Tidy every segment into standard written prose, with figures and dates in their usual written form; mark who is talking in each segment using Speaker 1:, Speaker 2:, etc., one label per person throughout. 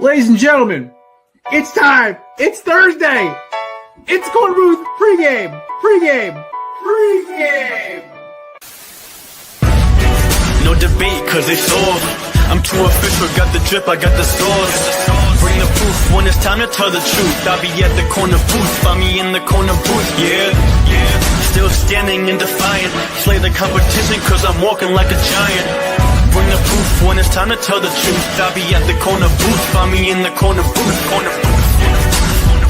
Speaker 1: Ladies and gentlemen, it's time. It's Thursday. It's Korner Booth Pregame.
Speaker 2: No debate, cause it's all. I'm too official, got the drip, I got the sauce. Bring the proof when it's time to tell the truth. I'll be at the corner booth, find me in the corner booth, yeah. Still standing and defiant. Slay the competition, cause I'm walking like a giant. Bring the proof when it's time to tell the truth. I'll be at the corner booth, find me in the corner booth.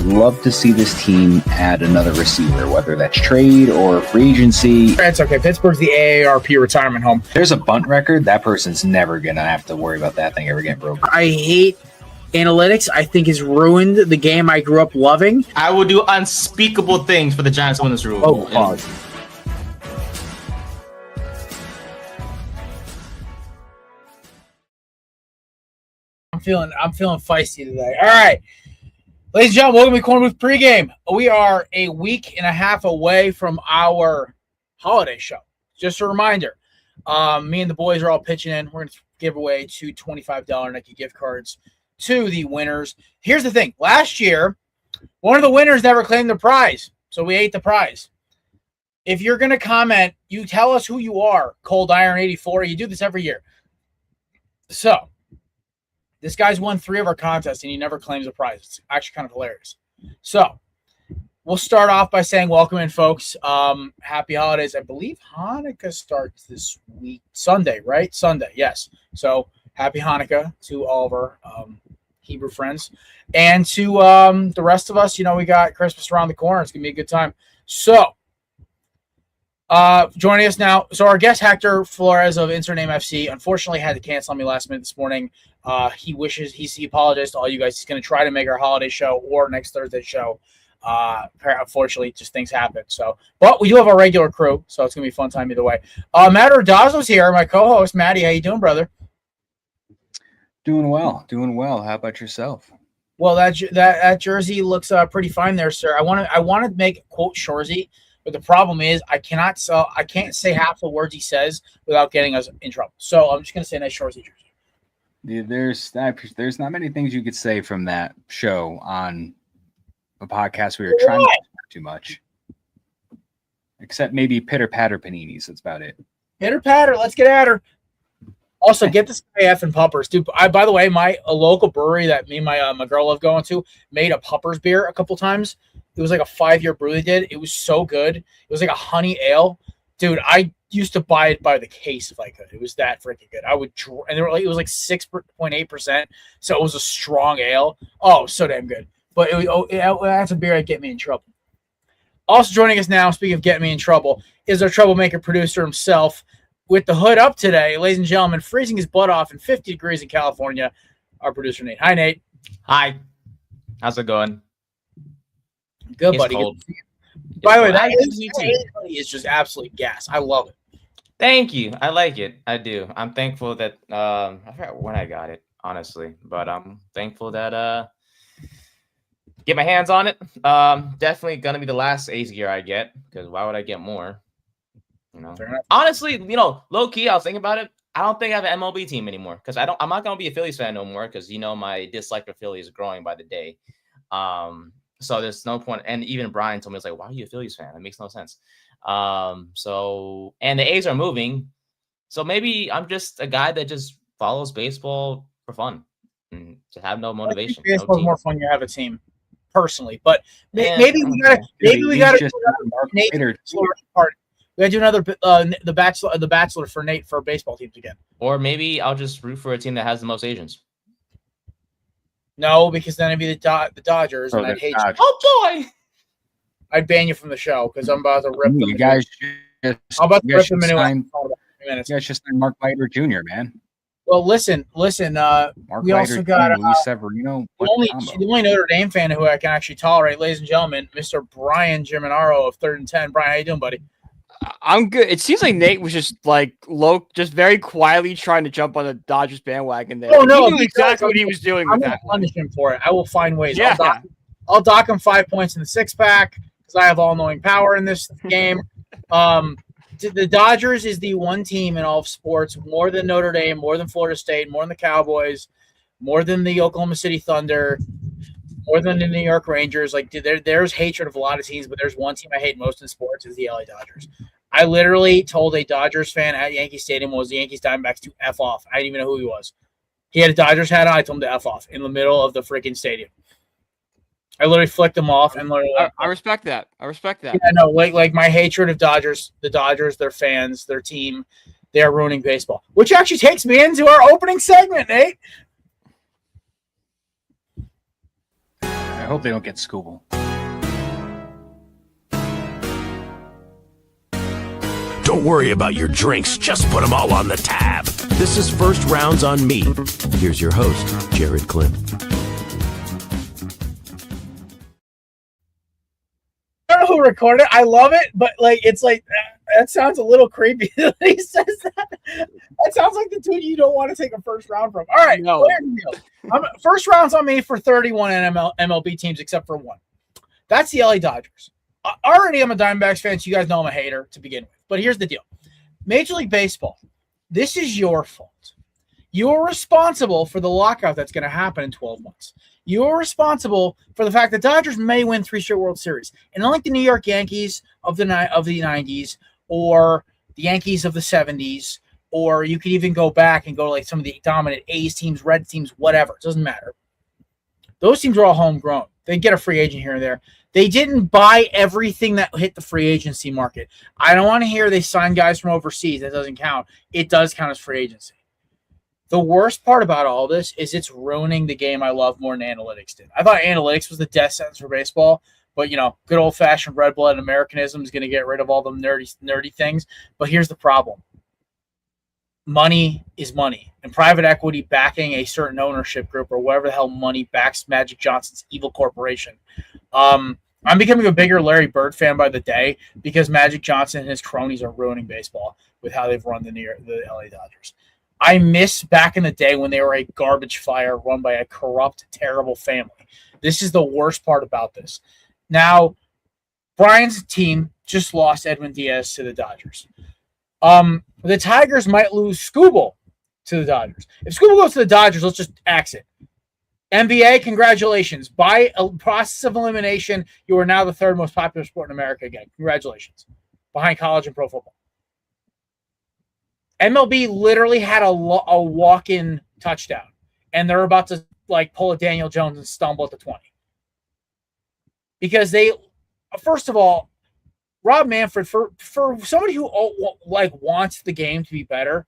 Speaker 3: Love to see this team add another receiver, whether that's trade or free agency.
Speaker 1: It's okay. Pittsburgh's the AARP retirement home.
Speaker 3: There's a bunt record. That person's never going to have to worry about that thing ever getting broken.
Speaker 1: I hate analytics. I think it's ruined the game I grew up loving.
Speaker 4: I will do unspeakable things for the Giants to win this rule.
Speaker 3: Oh, pause.
Speaker 1: I'm feeling feisty today. All right. Ladies and gentlemen, welcome to Korner Booth Pregame. We are a week and a half away from our holiday show. Just a reminder, me and the boys are all pitching in. We're going to give away two $25 Nike gift cards to the winners. Here's the thing. Last year, one of the winners never claimed the prize, so we ate the prize. If you're going to comment, you tell us who you are, Cold Iron 84. You do this every year. So, this guy's won 3 of our contests, and he never claims a prize. It's actually kind of hilarious. So, we'll start off by saying welcome in, folks. Happy holidays. I believe Hanukkah starts this week. Sunday, right? Sunday, yes. So, happy Hanukkah to all of our Hebrew friends. And to the rest of us, we got Christmas around the corner. It's going to be a good time. So, joining us now. So, our guest, Hector Flores of Instagram FC, unfortunately had to cancel on me last minute this morning. He apologized to all you guys. He's going to try to make our holiday show or next Thursday show. Unfortunately, just things happen. So, but we do have our regular crew, so it's going to be a fun time either way. Matt Ordazzo's here, my co-host. Matty, how you doing, brother?
Speaker 3: Doing well. How about yourself?
Speaker 1: Well, that jersey looks pretty fine there, sir. I want to make quote Shorzy, but the problem is I can't say half the words he says without getting us in trouble. So I'm just going to say nice Shorzy jersey.
Speaker 3: Yeah, there's not many things you could say from that show on a podcast we were trying to do too much. Except maybe pitter patter paninis. That's about it.
Speaker 1: Pitter patter, let's get at her. Also, get this guy effing puppers, dude. By the way, a local brewery that me and my girl love going to made a puppers beer a couple times. It was like a 5-year brew they did. It was so good. It was like a honey ale, dude. I used to buy it by the case if I could. It was that freaking good. I would, and it was like 6.8%, so it was a strong ale. Oh, so damn good. But that's a beer that get me in trouble. Also joining us now, speaking of getting me in trouble, is our troublemaker producer himself, with the hood up today, ladies and gentlemen, freezing his butt off in 50 degrees in California. Our producer Nate. Hi, Nate.
Speaker 4: Hi. How's it going?
Speaker 1: Good,
Speaker 4: it's
Speaker 1: buddy.
Speaker 4: Cold.
Speaker 1: By the way, that is just absolute gas. I love it.
Speaker 4: Thank you. I like it. I do. I'm thankful that I forgot when I got it, honestly, but I'm thankful that get my hands on it. Definitely gonna be the last Ace gear I get, because why would I get more? Honestly, low key, I was thinking about it. I don't think I have an MLB team anymore, because I'm not gonna be a Phillies fan no more, because my dislike for Phillies is growing by the day. So there's no point. And even Brian told me, it's like, why are you a Phillies fan? That makes no sense. And the A's are moving. So maybe I'm just a guy that just follows baseball for fun and to have no motivation.
Speaker 1: Baseball's more fun. You have a team, personally, but maybe we gotta do another the Bachelor for Nate for baseball teams again.
Speaker 4: Or maybe I'll just root for a team that has the most Asians.
Speaker 1: No, because then it'd be the Dodgers, and I'd hate you.
Speaker 4: Oh boy!
Speaker 1: I'd ban you from the show because I'm about to rip them.
Speaker 3: You guys
Speaker 1: I'm about to rip them into
Speaker 3: minutes. You guys just Mark Leiter Jr., man.
Speaker 1: Well, listen.
Speaker 3: Mark
Speaker 1: We
Speaker 3: Leiter
Speaker 1: also got
Speaker 3: Luis Severino.
Speaker 1: The only Notre Dame fan who I can actually tolerate, ladies and gentlemen, Mr. Brian Germanaro of 3rd and 10. Brian, how you doing, buddy?
Speaker 5: I'm good. It seems like Nate was just just very quietly trying to jump on the Dodgers bandwagon there.
Speaker 1: Oh no,
Speaker 5: he knew exactly what he was doing.
Speaker 1: I'm going to punish him for it. I will find ways.
Speaker 5: Yeah.
Speaker 1: I'll dock him 5 points in the 6-pack because I have all-knowing power in this game. The Dodgers is the one team in all of sports, more than Notre Dame, more than Florida State, more than the Cowboys, more than the Oklahoma City Thunder, more than the New York Rangers. Like, there's hatred of a lot of teams, but there's one team I hate most in sports is the LA Dodgers. I literally told a Dodgers fan at Yankee Stadium was the Yankees Diamondbacks to F off. I didn't even know who he was. He had a Dodgers hat on. I told him to F off in the middle of the freaking stadium. I literally flicked him off and literally.
Speaker 5: I respect that.
Speaker 1: Yeah, no, like my hatred of Dodgers, the Dodgers, their fans, their team, they are ruining baseball. Which actually takes me into our opening segment, Nate.
Speaker 3: I hope they don't get Scooble.
Speaker 6: Don't worry about your drinks, just put them all on the tab. This is First Rounds on Me. Here's your host, Jared Klim.
Speaker 1: I don't know who recorded it. I love it, but like it's like that sounds a little creepy. He says that. That sounds like the dude you don't want to take a first round from. All right,
Speaker 5: No.
Speaker 1: First rounds on me for 31 MLB teams except for one. That's the LA Dodgers. Already, I'm a Diamondbacks fan, so you guys know I'm a hater to begin with. But here's the deal. Major League Baseball, this is your fault. You're responsible for the lockout that's going to happen in 12 months. You're responsible for the fact that Dodgers may win 3 straight World Series. And unlike the New York Yankees of the 90s or the Yankees of the 70s, or you could even go back and go to like some of the dominant A's teams, Red teams, whatever. It doesn't matter. Those teams are all homegrown. They get a free agent here and there. They didn't buy everything that hit the free agency market. I don't want to hear they sign guys from overseas. That doesn't count. It does count as free agency. The worst part about all this is it's ruining the game I love more than analytics did. I thought analytics was the death sentence for baseball, but, good old-fashioned red blood and Americanism is going to get rid of all the nerdy things. But here's the problem. Money is money, and private equity backing a certain ownership group or whatever the hell money backs Magic Johnson's evil corporation. I'm becoming a bigger Larry Bird fan by the day because Magic Johnson and his cronies are ruining baseball with how they've run the LA Dodgers. I miss back in the day when they were a garbage fire run by a corrupt, terrible family. This is the worst part about this. Now, Brian's team just lost Edwin Diaz to the Dodgers. The Tigers might lose Scooble to the Dodgers. If Scooble goes to the Dodgers, let's just axe it. NBA, congratulations. By a process of elimination, you are now the 3rd most popular sport in America again. Congratulations. Behind college and pro football. MLB literally had a walk-in touchdown, and they're about to pull a Daniel Jones and stumble at the 20. Because they, first of all, Rob Manfred, for somebody who wants the game to be better,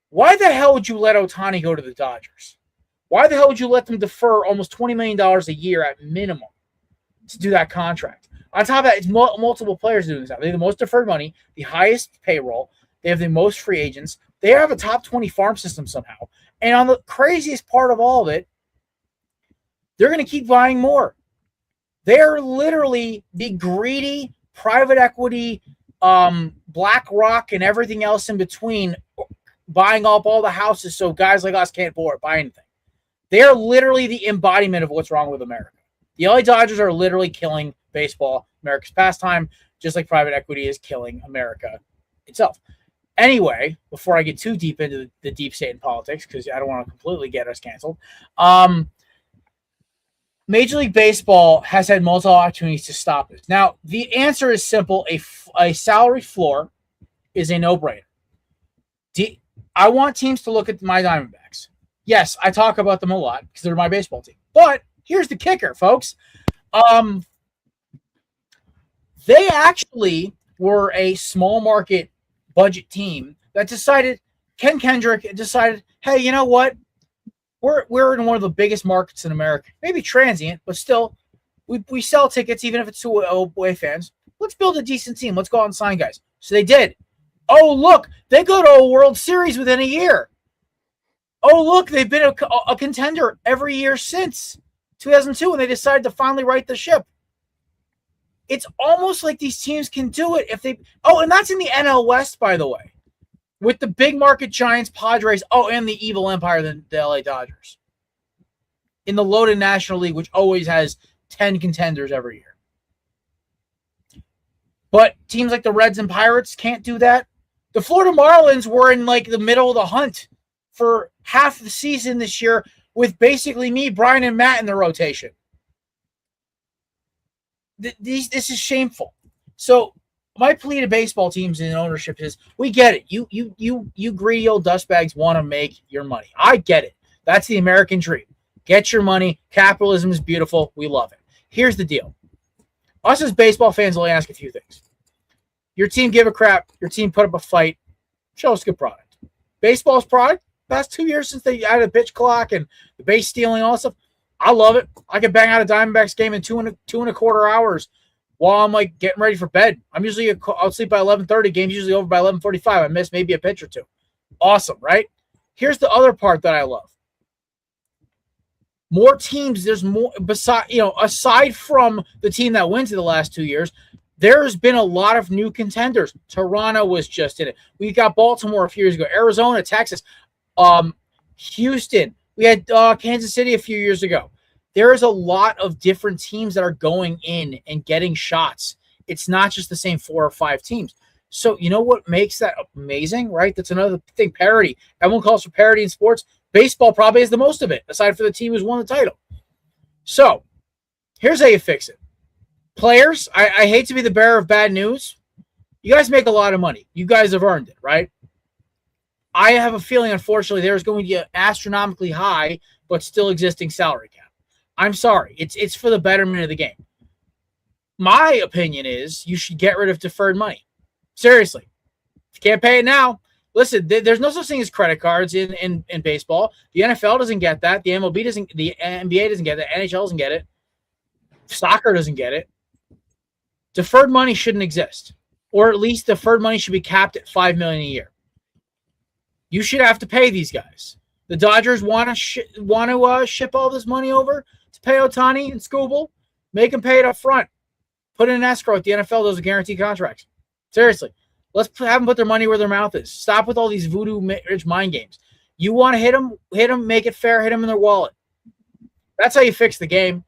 Speaker 1: why the hell would you let Ohtani go to the Dodgers? Why the hell would you let them defer almost $20 million a year at minimum to do that contract? On top of that, it's multiple players doing this now. They have the most deferred money, the highest payroll. They have the most free agents. They have a top 20 farm system somehow. And on the craziest part of all of it, they're going to keep buying more. They're literally the greedy private equity, BlackRock, and everything else in between buying up all the houses so guys like us can't buy anything. They're literally the embodiment of what's wrong with America. The LA Dodgers are literally killing baseball, America's pastime, just like private equity is killing America itself. Anyway, before I get too deep into the deep state in politics, because I don't want to completely get us canceled, Major League Baseball has had multiple opportunities to stop this. Now, the answer is simple. A salary floor is a no-brainer. I want teams to look at my Diamondbacks. Yes, I talk about them a lot because they're my baseball team. But here's the kicker, folks. They actually were a small market budget team that decided, Ken Kendrick decided, hey, you know what? We're in one of the biggest markets in America. Maybe transient, but still, we sell tickets even if it's to away fans. Let's build a decent team. Let's go out and sign guys. So they did. Oh, look, they go to a World Series within a year. Oh, look, they've been a contender every year since 2002 when they decided to finally right the ship. It's almost like these teams can do it if they – oh, and that's in the NL West, by the way, with the big market Giants, Padres, and the evil empire, the LA Dodgers. In the loaded National League, which always has 10 contenders every year. But teams like the Reds and Pirates can't do that. The Florida Marlins were in the middle of the hunt for half the season this year with basically me, Brian, and Matt in the rotation. This is shameful. So my plea to baseball teams and ownership is, we get it. You greedy old dustbags want to make your money. I get it. That's the American dream. Get your money. Capitalism is beautiful. We love it. Here's the deal. Us as baseball fans only ask a few things. Your team give a crap. Your team put up a fight. Show us a good product. Baseball's product, past 2 years since they added the pitch clock and the base stealing, all that stuff, I love it. I can bang out a Diamondbacks game in two and a quarter hours while I'm like getting ready for bed. I'll sleep by 11:30. Game's usually over by 11:45. I miss maybe a pitch or two. Awesome, right? Here's the other part that I love. More teams. There's more aside from the team that wins in the last 2 years. There's been a lot of new contenders. Toronto was just in it. We got Baltimore a few years ago. Arizona, Texas, Houston. We had Kansas City a few years ago. There is a lot of different teams that are going in and getting shots. It's not just the same 4 or 5 teams. So you know what makes that amazing, right? That's another thing, parity. Everyone calls for parity in sports. Baseball probably is the most of it, aside from the team who's won the title. So here's how you fix it. Players, I hate to be the bearer of bad news. You guys make a lot of money. You guys have earned it, right? I have a feeling, unfortunately, there's going to be an astronomically high but still existing salary cap. I'm sorry. It's for the betterment of the game. My opinion is you should get rid of deferred money. Seriously. If you can't pay it now, listen, there's no such thing as credit cards in baseball. The NFL doesn't get that. The MLB doesn't. The NBA doesn't get that. NHL doesn't get it. Soccer doesn't get it. Deferred money shouldn't exist, or at least deferred money should be capped at $5 million a year. You should have to pay these guys. The Dodgers want to ship all this money over to pay Ohtani and Scooble. Make them pay it up front. Put in an escrow at the NFL. Those are guaranteed contracts. Seriously, let's have them put their money where their mouth is. Stop with all these voodoo rich mind games. You want to hit them, make it fair, hit them in their wallet. That's how you fix the game.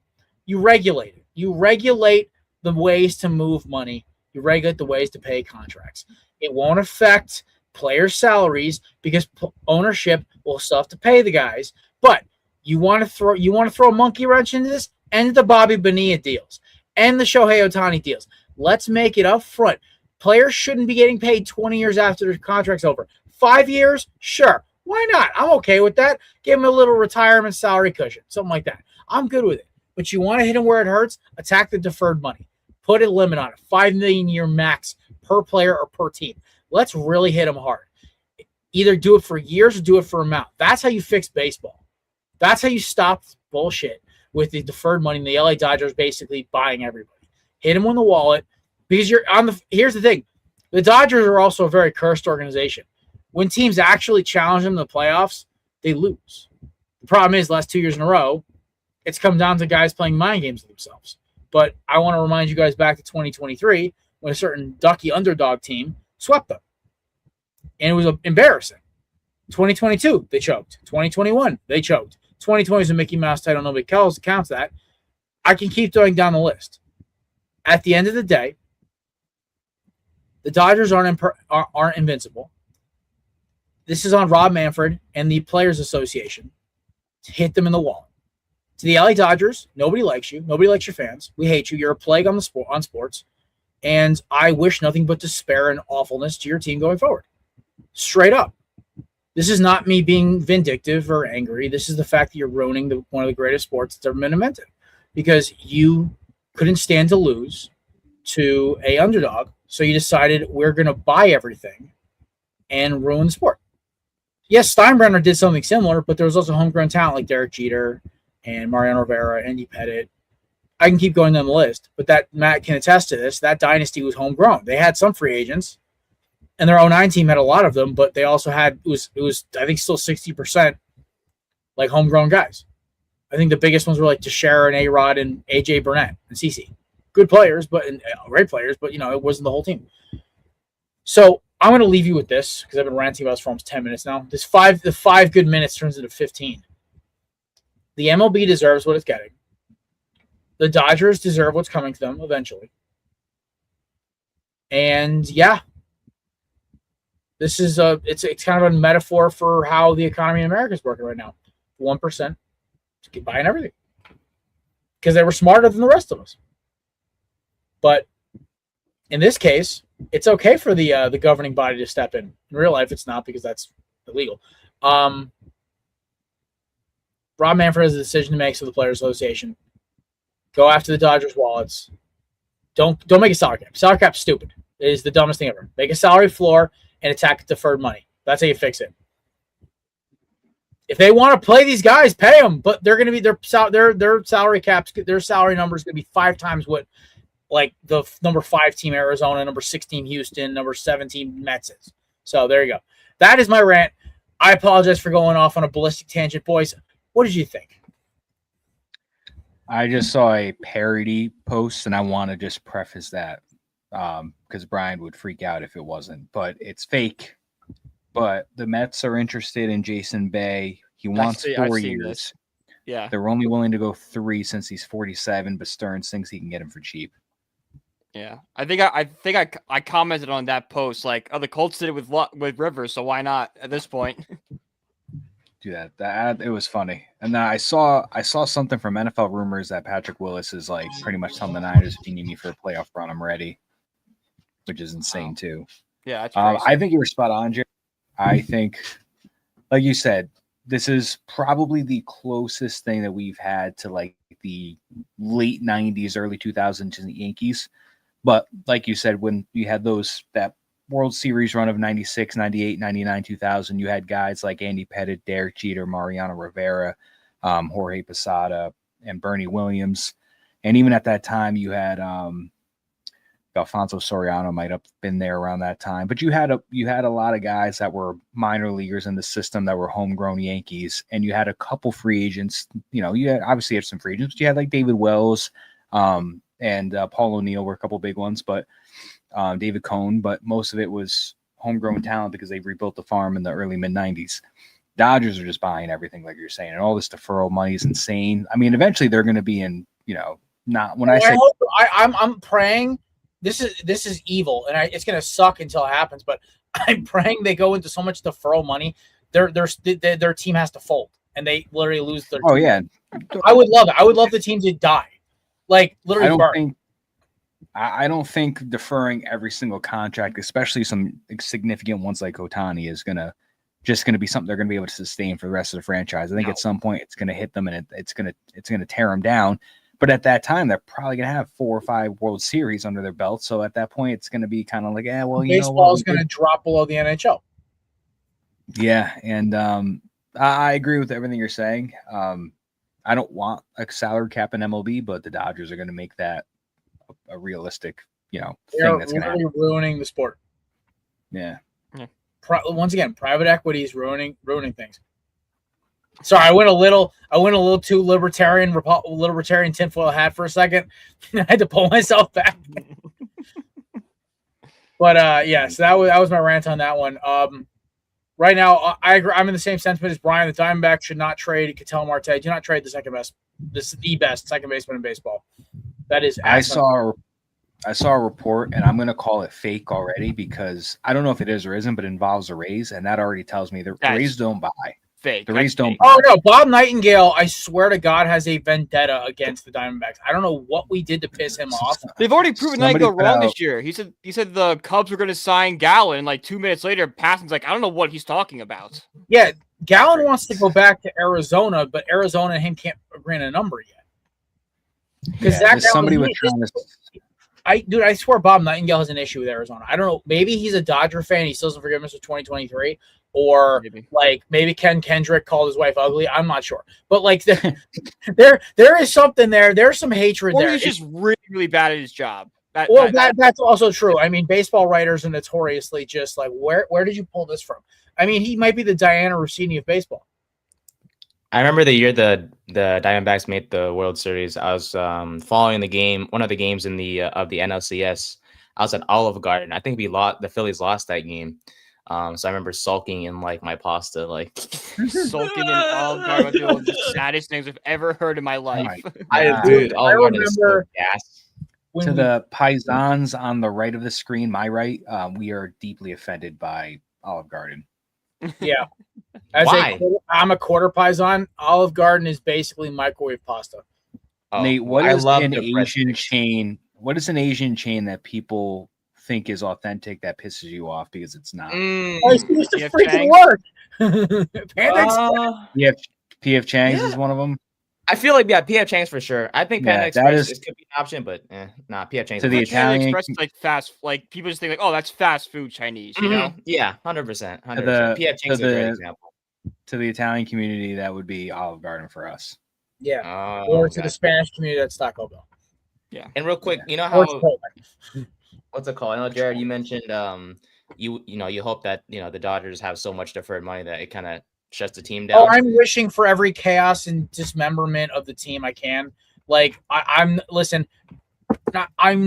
Speaker 1: You regulate it. You regulate the ways to move money. You regulate the ways to pay contracts. It won't affect players' salaries because ownership will still have to pay the guys. But you want to throw a monkey wrench into this? End the Bobby Bonilla deals. End the Shohei Ohtani deals. Let's make it up front. Players shouldn't be getting paid 20 years after their contract's over. 5 years? Sure. Why not? I'm okay with that. Give them a little retirement salary cushion, something like that. I'm good with it. But you want to hit them where it hurts? Attack the deferred money. Put a limit on it. $5 million a year max per player or per team. Let's really hit them hard. Either do it for years or do it for amount. That's how you fix baseball. That's how you stop bullshit with the deferred money and the LA Dodgers basically buying everybody. Hit them in the wallet because here's the thing. The Dodgers are also a very cursed organization. When teams actually challenge them in the playoffs, they lose. The problem is, last 2 years in a row, it's come down to guys playing mind games with themselves. But I want to remind you guys back to 2023 when a certain Ducky underdog team swept them. And it was embarrassing. 2022, they choked. 2021, they choked. 2020 is a Mickey Mouse title. Nobody counts that. I can keep going down the list. At the end of the day, the Dodgers aren't invincible. This is on Rob Manfred and the Players Association to hit them in the wall. To the LA Dodgers, nobody likes you. Nobody likes your fans. We hate you. You're a plague on sports. And I wish nothing but despair and awfulness to your team going forward. Straight up. This is not me being vindictive or angry. This is the fact that you're ruining one of the greatest sports that's ever been invented. Because you couldn't stand to lose to a underdog. So you decided we're going to buy everything and ruin the sport. Yes, Steinbrenner did something similar, but there was also homegrown talent like Derek Jeter and Mariano Rivera, Andy Pettitte. I can keep going down the list, but that Matt can attest to this. That dynasty was homegrown. They had some free agents, and their 09 team had a lot of them, but they also had it was I think still 60% like homegrown guys. I think the biggest ones were like Teixeira and A-Rod and AJ Burnett and CeCe. Good players, but great players, but it wasn't the whole team. So I'm going to leave you with this because I've been ranting about this for almost 10 minutes now. The 5 good minutes turns into 15. The MLB deserves what it's getting. The Dodgers deserve what's coming to them eventually. And yeah, this is it's kind of a metaphor for how the economy in America is working right now. 1%, Just keep buying everything because they were smarter than the rest of us. But in this case, it's okay for the governing body to step in. In real life, it's not because that's illegal. Rob Manfred has a decision to make, so the Players Association. Go after the Dodgers' wallets. Don't make a salary cap. Salary cap's stupid. It is the dumbest thing ever. Make a salary floor and attack deferred money. That's how you fix it. If they want to play these guys, pay them. But they're going to be their salary caps. Their salary number is going to be 5 times what like the number 5 team Arizona, number 6 team Houston, number 17 Mets is. So there you go. That is my rant. I apologize for going off on a ballistic tangent, boys. What did you think?
Speaker 3: I just saw a parody post, and I want to just preface that because Brian would freak out if it wasn't. But it's fake. But the Mets are interested in Jason Bay. He wants 4 years.
Speaker 5: This. Yeah.
Speaker 3: They're only willing to go 3 since he's 47, but Stearns thinks he can get him for cheap.
Speaker 5: Yeah. I think I commented on that post like, oh, the Colts did it with Rivers, so why not at this point?
Speaker 3: Do that. It was funny. And then I saw something from NFL Rumors that Patrick Willis is like pretty much telling the Niners, if you need me for a playoff run, I'm ready, which is insane too.
Speaker 5: Yeah, that's
Speaker 3: I think you were spot on, Jerry. I think, like you said, this is probably the closest thing that we've had to like the late 90s, early 2000s in the Yankees. But like you said, when you had that World Series run of 96, 98, 99, 2000, you had guys like Andy Pettitte, Derek Jeter, Mariano Rivera, Jorge Posada, and Bernie Williams. And even at that time, you had Alfonso Soriano might have been there around that time. But you had a lot of guys that were minor leaguers in the system that were homegrown Yankees. And you had a couple free agents. You know, you obviously had some free agents. But you had like David Wells and Paul O'Neill were a couple big ones. But David Cohn, but most of it was homegrown talent because they rebuilt the farm in the early mid-90s. Dodgers are just buying everything, like you're saying, and all this deferral money is insane. I mean, eventually they're going to be in, not when
Speaker 1: I'm praying. This is evil, and it's going to suck until it happens. But I'm praying they go into so much deferral money, their team has to fold, and they literally lose their.
Speaker 3: Oh
Speaker 1: team.
Speaker 3: yeah,
Speaker 1: I would love it. I would love the team to die, like literally.
Speaker 3: I don't think deferring every single contract, especially some significant ones like Ohtani, is going to be something they're going to be able to sustain for the rest of the franchise. I think at some point it's going to hit them and it's going to tear them down. But at that time, they're probably going to have 4 or 5 World Series under their belt. So at that point, it's going to be kind of like,
Speaker 1: baseball is going to drop below the NHL.
Speaker 3: Yeah, and I agree with everything you're saying. I don't want a salary cap in MLB, but the Dodgers are going to make that a realistic, thing that's going to happen.
Speaker 1: Ruining the sport.
Speaker 3: Yeah.
Speaker 1: Once again, private equity is ruining things. Sorry, I went a little too libertarian tinfoil hat for a second. I had to pull myself back. But so that was my rant on that one. Right now, I agree. I'm in the same sentiment as Brian. The Diamondbacks should not trade Ketel Marte. Do not trade the second best second baseman in baseball. That is.
Speaker 3: I saw a report, and I'm going to call it fake already because I don't know if it is or isn't, but it involves the Rays, and that already tells me the Rays don't buy.
Speaker 5: Fake.
Speaker 3: The Rays don't buy.
Speaker 1: Oh no, Bob Nightingale, I swear to God, has a vendetta against the Diamondbacks. I don't know what we did to piss him off.
Speaker 5: They've already proven Nightingale wrong this year. He said the Cubs were going to sign Gallen, and like 2 minutes later, Passon's like, I don't know what he's talking about. Yeah,
Speaker 1: Gallen wants to go back to Arizona, but Arizona and him can't agree on a number yet. Because
Speaker 3: somebody was trying to.
Speaker 1: I swear Bob Nightingale has an issue with Arizona. I don't know. Maybe he's a Dodger fan. He still doesn't forgive us for 2023. Or maybe Ken Kendrick called his wife ugly. I'm not sure. But like there is something there. There's some hatred there.
Speaker 5: He's just really, really bad at his job.
Speaker 1: That's also true. I mean, baseball writers are notoriously just like, where did you pull this from? I mean, he might be the Diana Rossini of baseball.
Speaker 4: I remember the year the Diamondbacks made the World Series. I was following one of the games in the of the NLCS. I was at Olive Garden. I think the Phillies lost that game. So I remember sulking in like my pasta, like
Speaker 5: sulking in Olive Garden. One of the saddest things I've ever heard in my life.
Speaker 4: Dude, Olive Garden is so gas.
Speaker 3: To the paisans on the right of the screen, my right, we are deeply offended by Olive Garden.
Speaker 1: Yeah.
Speaker 4: Why?
Speaker 1: I'm a quarter paisan. Olive Garden is basically microwave pasta.
Speaker 4: Oh,
Speaker 3: Nate, what
Speaker 4: I
Speaker 3: is
Speaker 4: love
Speaker 3: an
Speaker 4: their
Speaker 3: Asian
Speaker 4: breadsticks.
Speaker 3: chain? What is an Asian chain that people think is authentic that pisses you off because it's not?
Speaker 1: I used to
Speaker 5: PF
Speaker 1: freaking
Speaker 5: Chang's?
Speaker 1: work. Panda
Speaker 3: PF Chang's
Speaker 4: Yeah.
Speaker 3: is one of them.
Speaker 4: I feel like PF Chang's for sure. I think Panda
Speaker 3: Yeah, that
Speaker 4: Express
Speaker 3: is-
Speaker 4: could be an option, but nah, PF Chang's.
Speaker 3: To the
Speaker 4: is
Speaker 5: Panda
Speaker 3: Italian-
Speaker 5: Express is like fast. Like people just think like, oh, that's fast food Chinese. You know?
Speaker 4: Yeah, 100%. 100%. PF Chang's
Speaker 3: to
Speaker 4: is a great
Speaker 3: the-
Speaker 4: example.
Speaker 3: To the Italian community, that would be Olive Garden for us.
Speaker 1: Yeah.
Speaker 4: Oh,
Speaker 1: Or to the
Speaker 4: gotcha.
Speaker 1: Spanish community, that's Taco Bell.
Speaker 4: And real quick, you know
Speaker 1: Or
Speaker 4: how
Speaker 1: Chipotle.
Speaker 4: what's it called? I know Jared, you mentioned you hope that the Dodgers have so much deferred money that it kind of shuts the team down.
Speaker 1: Oh, I'm wishing for every chaos and dismemberment of the team I can. Like I'm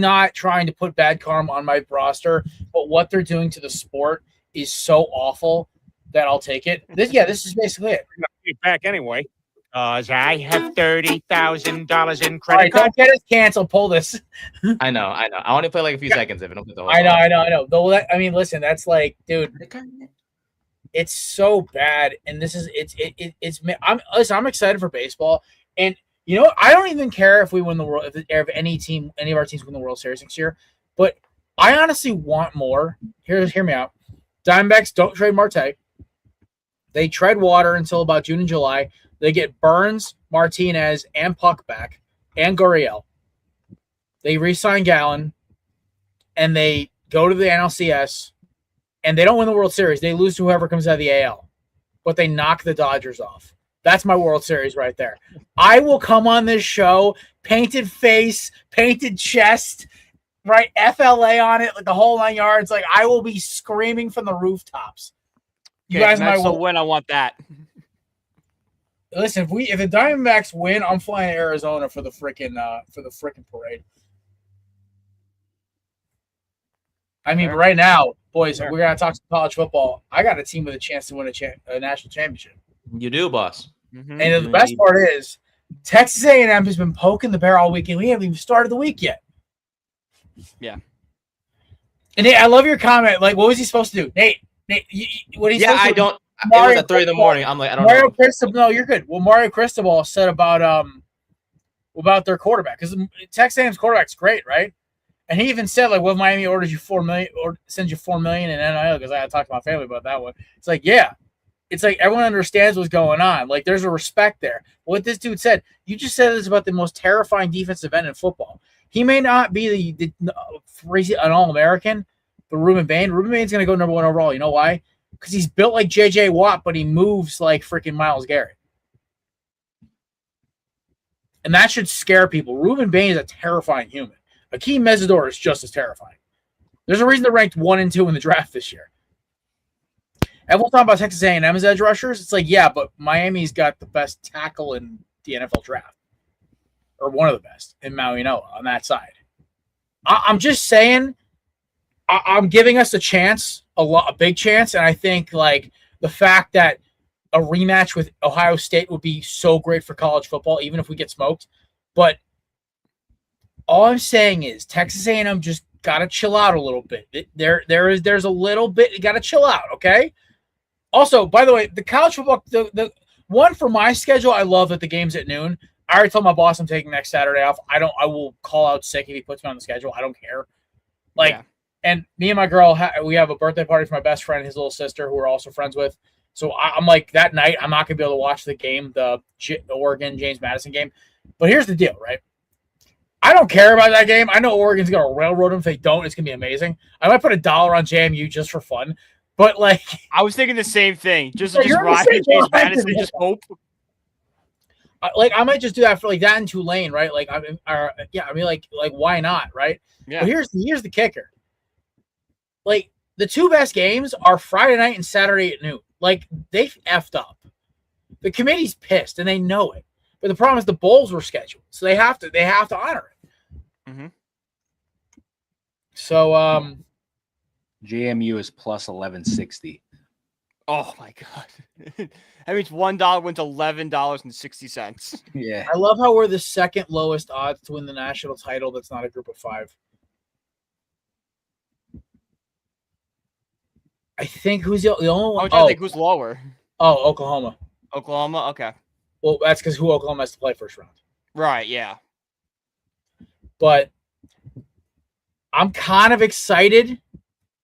Speaker 1: not trying to put bad karma on my roster, but what they're doing to the sport is so awful that I'll take it. This is basically it.
Speaker 7: Back anyway. I have $30,000 in
Speaker 1: All
Speaker 7: credit
Speaker 1: right,
Speaker 7: card.
Speaker 1: don't get us canceled. Pull this.
Speaker 4: I know. I want to play like a few seconds if it don't put the whole.
Speaker 1: I know. Though listen, that's like, dude, it's so bad, and this is I'm excited for baseball, and you know I don't even care if we win the world, if any of our teams win the World Series next year, but I honestly want more. Hear me out. Diamondbacks don't trade Marte. They tread water until about June and July. They get Burns, Martinez, and Puck back, and Gurriel. They re-sign Gallen, and they go to the NLCS, and they don't win the World Series. They lose to whoever comes out of the AL, but they knock the Dodgers off. That's my World Series right there. I will come on this show, painted face, painted chest, right, FLA on it, like the whole 9 yards. Like I will be screaming from the rooftops. You guys might
Speaker 5: win. I want that.
Speaker 1: Listen, if the Diamondbacks win, I'm flying to Arizona for the freaking parade. I mean, right now, boys, we're gonna talk some college football. I got a team with a chance to win a national championship.
Speaker 4: You do, boss.
Speaker 1: And the best part is, Texas A&M has been poking the bear all weekend. We haven't even started the week yet.
Speaker 5: Yeah.
Speaker 1: And Nate, I love your comment. Like, what was he supposed to do, Nate? What he's supposed to do?
Speaker 4: It
Speaker 1: Mario
Speaker 4: was at 3 in the morning. I'm like, I don't
Speaker 1: Mario
Speaker 4: know.
Speaker 1: Cristobal, no, you're good. Well, Mario Cristobal said about their quarterback, because Texas A&M's quarterback's great, right? And he even said, like, well, Miami orders you $4 million or sends you $4 million in NIL, because I had to talk to my family about that one. It's like, yeah. It's like everyone understands what's going on. Like, there's a respect there. What this dude said, you just said this about the most terrifying defensive end in football. He may not be an All-American, but Ruben Bain's going to go number 1 overall. You know why? Because he's built like J.J. Watt, but he moves like freaking Myles Garrett. And that should scare people. Ruben Bain is a terrifying human. Akeem Mesidor is just as terrifying. There's a reason they're ranked 1 and 2 in the draft this year. Everyone's talking about Texas A&M's edge rushers. It's like, yeah, but Miami's got the best tackle in the NFL draft. Or one of the best in Maui Noah on that side. I'm just saying, I'm giving us a chance, a big chance, and I think like the fact that a rematch with Ohio State would be so great for college football, even if we get smoked. But all I'm saying is Texas A&M just gotta chill out a little bit. There's a little bit, you gotta chill out, okay? Also, by the way, the college football, the one for my schedule, I love that the game's at noon. I already told my boss I'm taking next Saturday off. I will call out sick if he puts me on the schedule. I don't care. And me and my girl, we have a birthday party for my best friend, his little sister, who we're also friends with. So I'm like, that night, I'm not going to be able to watch the game, the Oregon James Madison game. But here's the deal, right? I don't care about that game. I know Oregon's going to railroad them. If they don't, it's going to be amazing. I might put $1 on JMU just for fun. But, like...
Speaker 5: I was thinking the same thing. Just
Speaker 1: you're
Speaker 5: ride
Speaker 1: the same
Speaker 5: James Madison and just hope.
Speaker 1: I might just do that for, like, that in Tulane, right? Like, why not, right?
Speaker 5: Yeah.
Speaker 1: But here's the kicker. Like, the 2 best games are Friday night and Saturday at noon. Like, they effed up. The committee's pissed, and they know it. But the problem is the bowls were scheduled, so they have to honor it.
Speaker 5: Mm-hmm.
Speaker 1: So,
Speaker 3: JMU is plus 1160.
Speaker 5: Oh my god, that means $1 went to $11.60.
Speaker 3: Yeah,
Speaker 1: I love how we're the second lowest odds to win the national title. That's not a group of 5. I think who's the only
Speaker 5: I'm
Speaker 1: one?
Speaker 5: trying to think who's lower.
Speaker 1: Oh, Oklahoma.
Speaker 5: Oklahoma. Okay.
Speaker 1: Well, that's because who Oklahoma has to play first round.
Speaker 5: Right. Yeah.
Speaker 1: But I'm kind of excited.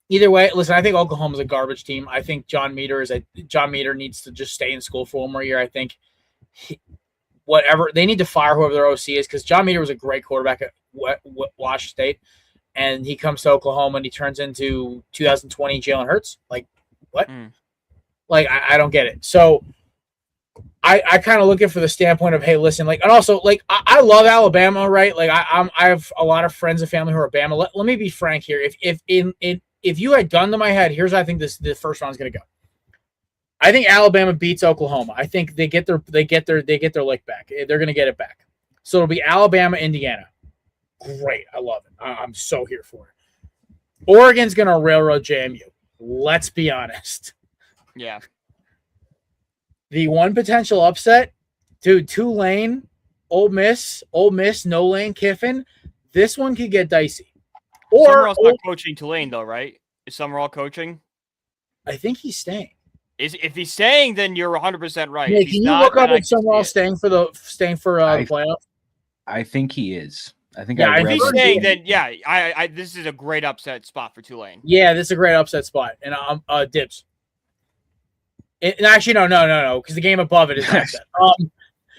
Speaker 1: Either way, listen, I think Oklahoma's a garbage team. I think John Meter needs to just stay in school for one more year. I think they need to fire whoever their OC is, because John Meter was a great quarterback at Washington State, and he comes to Oklahoma and he turns into 2020 Jalen Hurts. Like, what? Like, I don't get it. So I kind of look at it for the standpoint of, hey, listen, like, and also, like, I love Alabama, right? Like, I have a lot of friends and family who are Bama. Let me be frank here. If you had gun to my head, here's how I think the first round is going to go. I think Alabama beats Oklahoma. I think they get their lick back. They're going to get it back. So it'll be Alabama, Indiana. Great, I love it. I'm so here for it. Oregon's going to railroad JMU. Let's be honest.
Speaker 5: Yeah.
Speaker 1: The one potential upset, dude, Tulane, Ole Miss, no Lane Kiffin. This one could get dicey. Or
Speaker 5: Summerall's not coaching Tulane, though, right? Is Summerall coaching?
Speaker 1: I think he's staying.
Speaker 5: If he's staying, then you're 100% right.
Speaker 1: Yeah, can you look up if Summerall staying for the playoff?
Speaker 3: I think he is. I think.
Speaker 1: Yeah,
Speaker 5: if he's staying, then yeah, I this is a great upset spot for Tulane.
Speaker 1: Yeah, this is a great upset spot, and dibs. And actually, no, because the game above it is upset.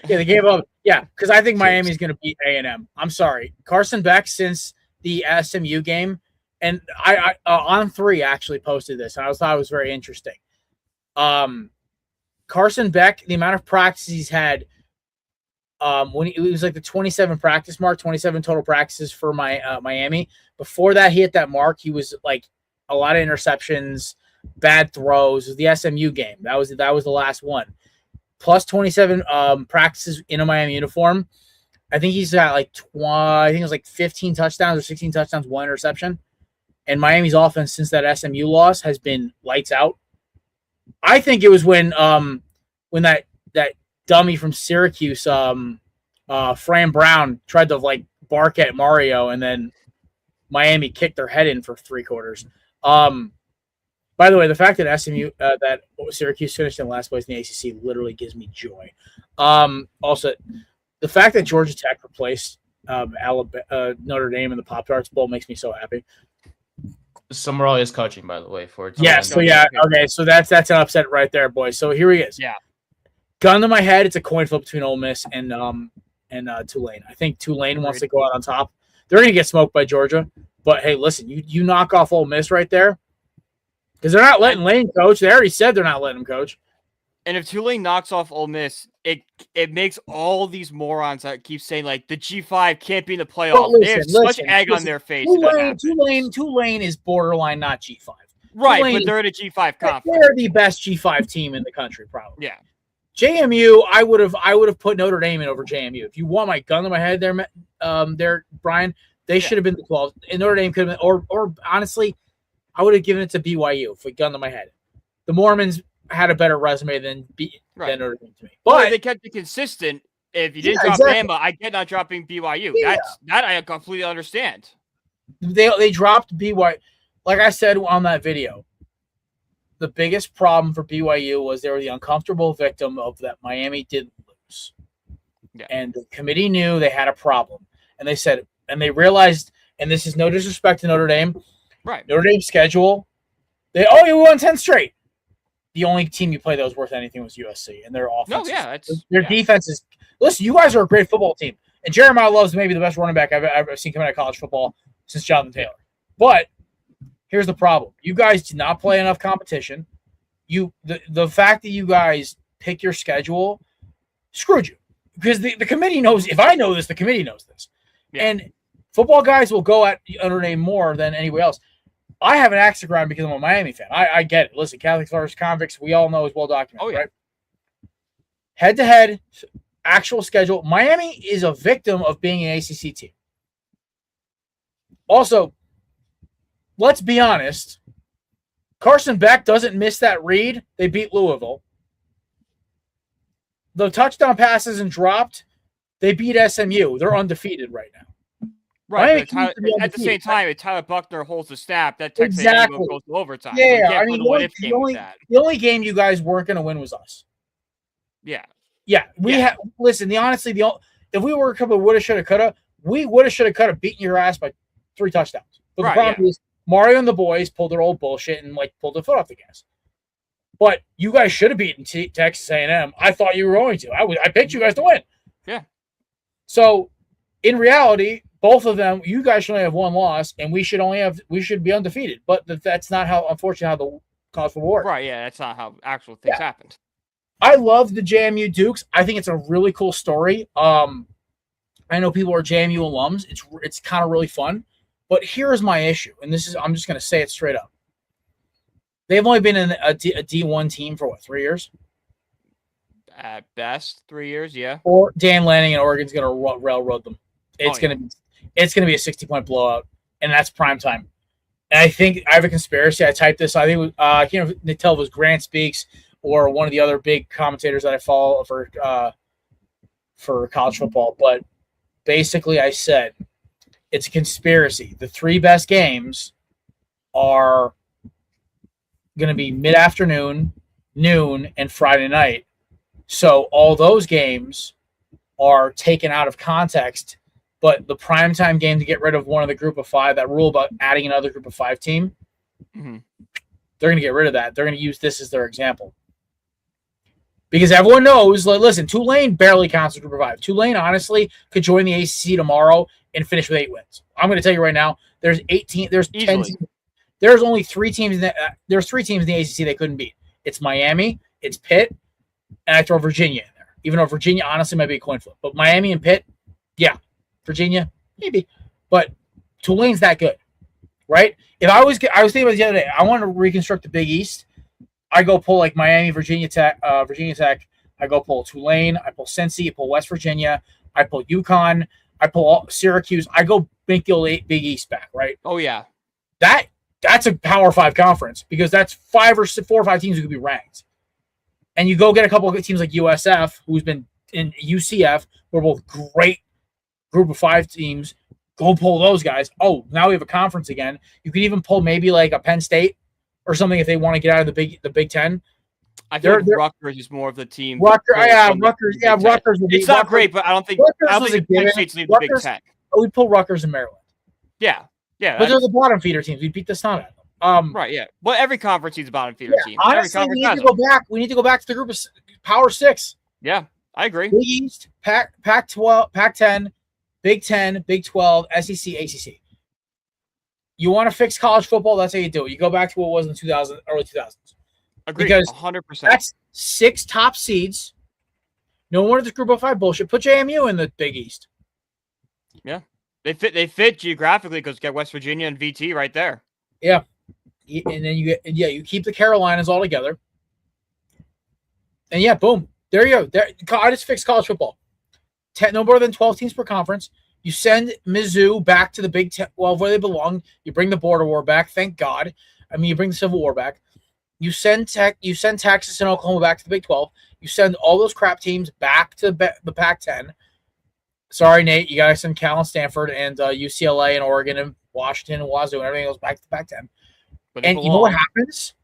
Speaker 1: Yeah, the game above, yeah, because I think Miami's going to beat A&M. I'm sorry, Carson Beck since the SMU game, and I on 3 actually posted this, and I thought it was very interesting. Carson Beck, the amount of practice he's had, when it was like the 27 practice mark, 27 total practices for Miami. Before that, he hit that mark. He was like a lot of interceptions, bad throws. It was the SMU game. That was the last one. Plus 27 practices in a Miami uniform. I think he's got like I think it was like 15 touchdowns or 16 touchdowns, 1 interception. And Miami's offense since that SMU loss has been lights out. I think it was when that dummy from Syracuse, Fran Brown, tried to like bark at Mario, and then Miami kicked their head in for 3 quarters. By the way, the fact that that Syracuse finished in last place in the ACC literally gives me joy. Also, the fact that Georgia Tech replaced Notre Dame in the Pop-Tarts Bowl makes me so happy.
Speaker 4: Summerall is coaching, by the way, for it.
Speaker 1: Yeah, so yeah, okay, so that's an upset right there, boys. So here he is.
Speaker 5: Yeah.
Speaker 1: Gun to my head, it's a coin flip between Ole Miss and Tulane. I think Tulane wants to go out on top. They're going to get smoked by Georgia, but hey, listen, you knock off Ole Miss right there, because they're not letting Lane coach. They already said they're not letting him coach.
Speaker 5: And if Tulane knocks off Ole Miss, it makes all these morons that keep saying like the G5 can't be in the playoffs. They have such egg on their face.
Speaker 1: Tulane is borderline not G5.
Speaker 5: Right,
Speaker 1: Tulane,
Speaker 5: but they're in a G5 conference.
Speaker 1: They're the best G5 team in the country, probably.
Speaker 5: Yeah.
Speaker 1: JMU, I would have put Notre Dame in over JMU. If you want my gun to my head there, Brian, they should have been the 12. And Notre Dame could have been, or honestly, I would have given it to BYU if we gun to my head. The Mormons had a better resume than Notre Dame to me. But
Speaker 5: they kept it consistent. If you didn't drop Bama, I get not dropping BYU. Yeah. That I completely understand.
Speaker 1: They dropped BYU. Like I said on that video, the biggest problem for BYU was they were the uncomfortable victim of that Miami did lose. Yeah. And the committee knew they had a problem. And they said, and they realized, and this is no disrespect to Notre Dame.
Speaker 5: Right.
Speaker 1: Notre Dame's schedule, we won 10 straight. The only team you play that was worth anything was USC, and their offense. Their defense is. Listen, you guys are a great football team, and Jeremiah Love's maybe the best running back I've ever seen coming out of college football since Jonathan Taylor. But here's the problem: you guys did not play enough competition. The fact that you guys pick your schedule screwed you, because the committee knows. If I know this, the committee knows this, and football guys will go at Notre Dame more than anybody else. I have an axe to grind because I'm a Miami fan. I get it. Listen, Catholics versus convicts, we all know is well documented, right? Head-to-head, actual schedule. Miami is a victim of being an ACC team. Also, let's be honest. Carson Beck doesn't miss that read. They beat Louisville. The touchdown pass isn't dropped. They beat SMU. They're undefeated right now.
Speaker 5: Right. But at the same time, if Tyler Buckner holds the snap, that Texas A&M goes to overtime.
Speaker 1: Yeah,
Speaker 5: so I mean,
Speaker 1: the only game you guys weren't going to win was us.
Speaker 5: Yeah.
Speaker 1: Yeah, listen. If we were a couple of woulda, shoulda, coulda, we woulda, shoulda, coulda beaten your ass by 3 touchdowns. But the problem is Mario and the boys pulled their old bullshit and pulled their foot off the gas. But you guys should have beaten Texas A&M. I thought you were going to. I picked you guys to win.
Speaker 5: Yeah.
Speaker 1: So in reality, both of them, you guys should only have 1 loss, and we should be undefeated. But that's not unfortunately, how the college football works.
Speaker 5: Right. Yeah. That's not how actual things happened.
Speaker 1: I love the JMU Dukes. I think it's a really cool story. I know people are JMU alums. It's kind of really fun. But here's my issue, and I'm just going to say it straight up. They've only been in a D1 team for 3 years?
Speaker 5: At best, 3 years, yeah.
Speaker 1: Or Dan Lanning in Oregon's going to railroad them. It's going to be a 60-point blowout, and that's prime time. And I think I have a conspiracy. I typed this. I think I can't tell if it was Grant Speaks or one of the other big commentators that I follow for college football. But basically I said it's a conspiracy. The 3 best games are going to be mid-afternoon, noon, and Friday night. So all those games are taken out of context, but the primetime game to get rid of one of the group of 5, that rule about adding another group of 5 team, they're going to get rid of that. They're going to use this as their example. Because everyone knows, listen, Tulane barely counts as group of 5. Tulane, honestly, could join the ACC tomorrow and finish with 8 wins. I'm going to tell you right now, there's 18, there's 10 teams. There's only 3 teams there's 3 teams in the ACC they couldn't beat. It's Miami, it's Pitt, and I throw Virginia in there. Even though Virginia honestly might be a coin flip. But Miami and Pitt, yeah. Virginia, maybe. But Tulane's that good, right? If I was thinking about it the other day, I want to reconstruct the Big East. I go pull Miami, Virginia Tech. I go pull Tulane. I pull Cincy. I pull West Virginia. I pull UConn. I pull Syracuse. I go make the old Big East back, right?
Speaker 5: Oh yeah,
Speaker 1: that's a Power 5 conference because that's 4 or 5 teams who could be ranked. And you go get a couple of teams like USF, who's been in UCF, who are both great group of 5 teams. Go pull those guys. Oh, now we have a conference again. You could even pull maybe a Penn State or something if they want to get out of the Big Ten.
Speaker 5: I feel like Rutgers is more of the team.
Speaker 1: Rutgers. Rutgers.
Speaker 5: It's not great, but I don't think Penn State's lead the Big Ten.
Speaker 1: Oh, we pull Rutgers and Maryland.
Speaker 5: Yeah.
Speaker 1: But they're the bottom feeder teams. We beat the snot out of them.
Speaker 5: Right. Yeah. Well, every conference needs a bottom feeder team.
Speaker 1: Honestly, we need to go back. We need to go back to the group of Power 6.
Speaker 5: Yeah, I agree.
Speaker 1: Big East, Pac-12, Pac-10, Big 10, Big 12, SEC, ACC. You want to fix college football? That's how you do it. You go back to what it was in early 2000s.
Speaker 5: Agreed.
Speaker 1: Because
Speaker 5: 100%.
Speaker 1: That's 6 top seeds. No more of this group of 5 bullshit. Put JMU in the Big East.
Speaker 5: Yeah, they fit geographically because you get West Virginia and VT right there.
Speaker 1: Yeah, and then you keep the Carolinas all together. And boom, there you go. I just fixed college football. No more than 12 teams per conference. You send Mizzou back to the Big 10, where they belong. You bring the border war back. Thank God. I mean, you bring the Civil War back. You send Texas and Oklahoma back to the Big 12. You send all those crap teams back to the Pac-10. Sorry, Nate, you got to send Cal and Stanford and UCLA and Oregon and Washington and Wazoo and everything goes back to the Pac-10. And you know what happens?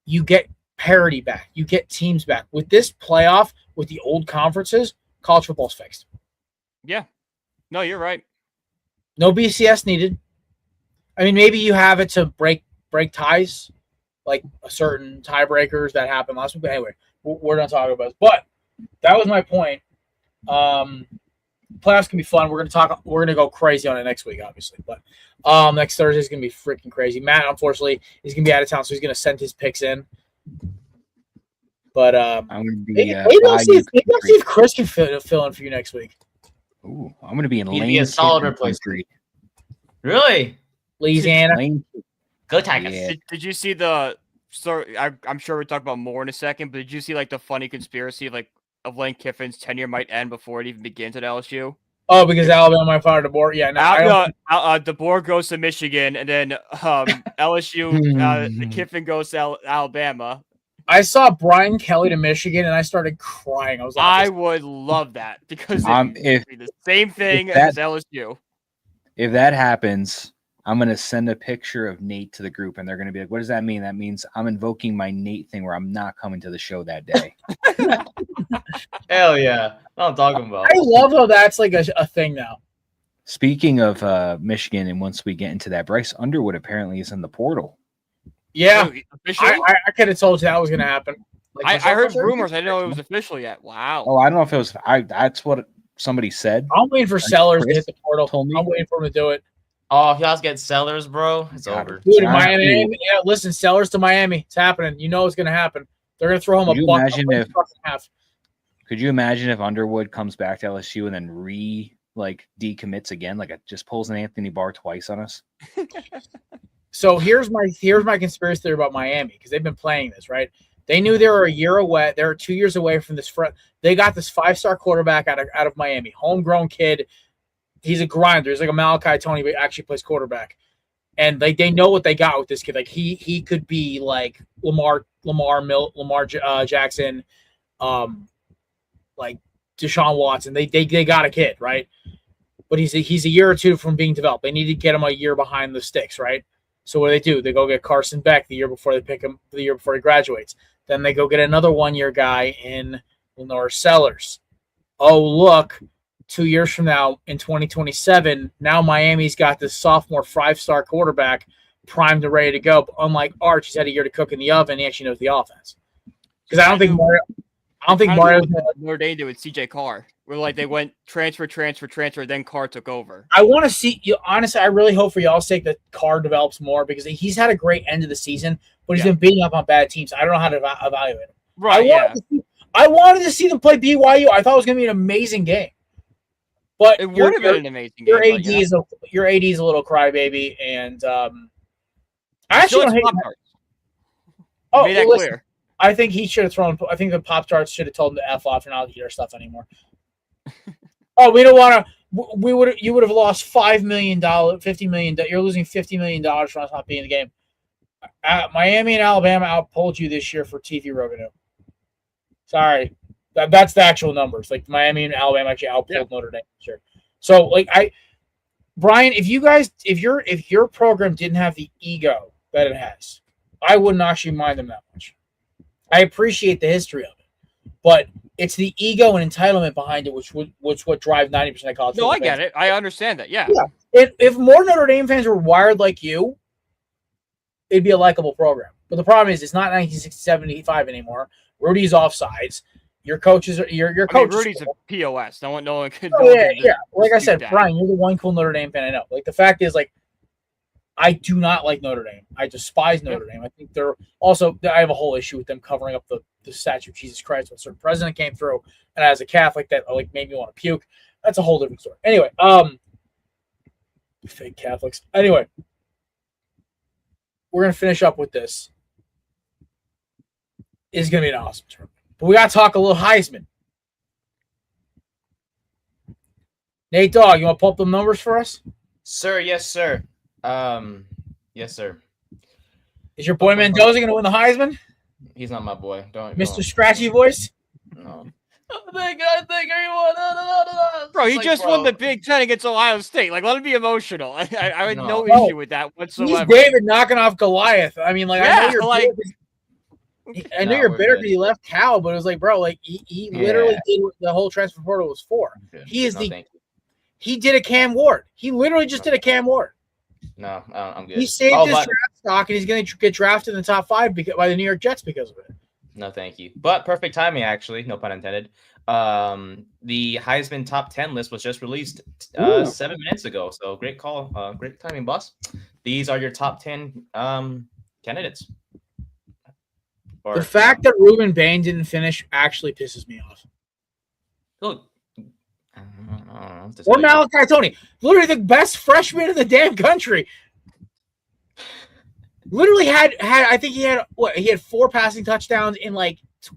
Speaker 1: You get parity back. You get teams back. With this playoff, with the old conferences, college football's fixed.
Speaker 5: Yeah. No, you're right.
Speaker 1: No BCS needed. I mean, maybe you have it to break ties, like a certain tiebreakers that happened last week. But anyway, we're not talking about this. But that was my point. Playoffs can be fun. We're gonna go crazy on it next week, obviously. But next Thursday is gonna be freaking crazy. Matt, unfortunately, he's gonna be out of town, so he's gonna send his picks in. But I'm gonna be. Maybe I'll see if Chris can fill in for you next week.
Speaker 3: Ooh, I'm gonna be in
Speaker 4: He'd be a solid replacement. Really?
Speaker 1: Louisiana.
Speaker 4: Go Tigers.
Speaker 5: Yeah. Did you see the story? I'm sure we'll talk about more in a second, but did you see the funny conspiracy of Lane Kiffin's tenure might end before it even begins at LSU?
Speaker 1: Oh, because Alabama might fire DeBoer. Yeah, no.
Speaker 5: DeBoer goes to Michigan, and then LSU, Kiffin goes to Alabama.
Speaker 1: I saw Brian Kelly to Michigan, and I started crying. I was like,
Speaker 5: I would love that because it'd be the same thing as LSU.
Speaker 3: If that happens, I'm going to send a picture of Nate to the group, and they're going to be like, what does that mean? That means I'm invoking my Nate thing where I'm not coming to the show that day.
Speaker 4: Hell yeah. What I'm talking about.
Speaker 1: I love how that's like a thing now.
Speaker 3: Speaking of Michigan, and once we get into that, Bryce Underwood apparently is in the portal.
Speaker 1: Yeah.
Speaker 5: Officially?
Speaker 1: I could have told you that was going to happen.
Speaker 5: I heard rumors. I didn't know it was official yet. Wow.
Speaker 3: Oh, I don't know if it was. That's what somebody said.
Speaker 1: I'm waiting for Sellers to
Speaker 3: Chris
Speaker 1: hit the portal.
Speaker 3: told me.
Speaker 1: I'm waiting for him to do it.
Speaker 4: Oh, if y'all get Sellers, bro, it's
Speaker 3: God.
Speaker 4: over.
Speaker 1: Dude, in Miami, yeah, listen, Sellers to Miami. It's happening. You know it's going to happen. They're going to throw him
Speaker 3: Could
Speaker 1: a
Speaker 3: you
Speaker 1: buck.
Speaker 3: imagine if-
Speaker 1: Half.
Speaker 3: Could you imagine if Underwood comes back to LSU and then decommits again, just pulls an Anthony Barr twice on us?
Speaker 1: So here's my conspiracy theory about Miami, because they've been playing this, right? They knew they were a year away. They were 2 years away from this. They got this 5-star quarterback out of Miami, homegrown kid. He's a grinder. He's like a Malachi Tony, but actually plays quarterback. And they know what they got with this kid. Like he could be like Lamar Jackson, like Deshaun Watson. They got a kid, right? But he's a year or two from being developed. They need to get him a year behind the sticks, right? So what do? They go get Carson Beck the year before they pick him, the year before he graduates. Then they go get another 1-year guy in Lenore Sellers. Oh, look, 2 years from now in 2027, now Miami's got this sophomore 5-star quarterback primed and ready to go. But unlike Arch, he's had a year to cook in the oven. He actually knows the offense. Because I don't think Mario.
Speaker 5: Notre Dame did with CJ Carr, where they went transfer, then Carr took over.
Speaker 1: I want to see you. Honestly, I really hope for y'all's sake that Carr develops more, because he's had a great end of the season, but he's been beating up on bad teams. I don't know how to evaluate him.
Speaker 5: Right?
Speaker 1: I wanted to see them play BYU. I thought it was going to be an amazing game. But
Speaker 5: it would have been an amazing game.
Speaker 1: Your AD is a little crybaby, and I actually don't hate.
Speaker 5: Oh, made that clear.
Speaker 1: I think he should have thrown. I think the Pop-Tarts should have told him to F off and not eat our stuff anymore. Oh, we don't want to. You would have lost $5 million, $50 million. You're losing $50 million from us not being in the game. Miami and Alabama outpulled you this year for TV revenue. Sorry, that's the actual numbers. Like Miami and Alabama actually outpulled Notre Dame this year. So Brian, if your program didn't have the ego that it has, I wouldn't actually mind them that much. I appreciate the history of it, but it's the ego and entitlement behind it, which what drive 90% of college.
Speaker 5: No, I get it. I understand that. Yeah.
Speaker 1: If more Notre Dame fans were wired like you, it'd be a likable program. But the problem is, it's not 1975 anymore. Rudy's offsides. Your coaches are your coach.
Speaker 5: Rudy's a POS. No one could.
Speaker 1: Yeah. Like I said, Brian, you're the one cool Notre Dame fan I know. Like the fact is, I do not like Notre Dame. I despise Notre Dame. I think they're also. I have a whole issue with them covering up the statue of Jesus Christ when a certain president came through, and as a Catholic, that made me want to puke. That's a whole different story. Anyway, fake Catholics. Anyway, we're gonna finish up with this. It's gonna be an awesome tournament, but we gotta talk a little Heisman. Nate Dogg, you want to pull up the numbers for us?
Speaker 4: Sir, yes, sir. Yes, sir.
Speaker 1: Is your boy Mendoza going to win the Heisman?
Speaker 4: He's not my boy.
Speaker 1: Mr. Scratchy Voice?
Speaker 4: No. I think everyone.
Speaker 5: Bro, he just won the Big Ten against Ohio State. Let him be emotional. I had no issue with that whatsoever.
Speaker 1: He's David knocking off Goliath. I mean, I know you're I know you're bitter because he left Cal, but it was bro, he literally did what the whole transfer portal was for. He is he did a Cam Ward. He literally just did a Cam Ward.
Speaker 4: No, I'm good.
Speaker 1: He saved his draft stock, and he's going to get drafted in the top 5 by the New York Jets because of it.
Speaker 4: No, thank you. But perfect timing, actually. No pun intended. The Heisman top 10 list was just released 7 minutes ago. So great call. Great timing, boss. These are your top 10 candidates.
Speaker 1: The fact that Ruben Bain didn't finish actually pisses me off.
Speaker 4: Look.
Speaker 1: Or Malachi Tony, literally the best freshman in the damn country. Literally had I think he had 4 passing touchdowns in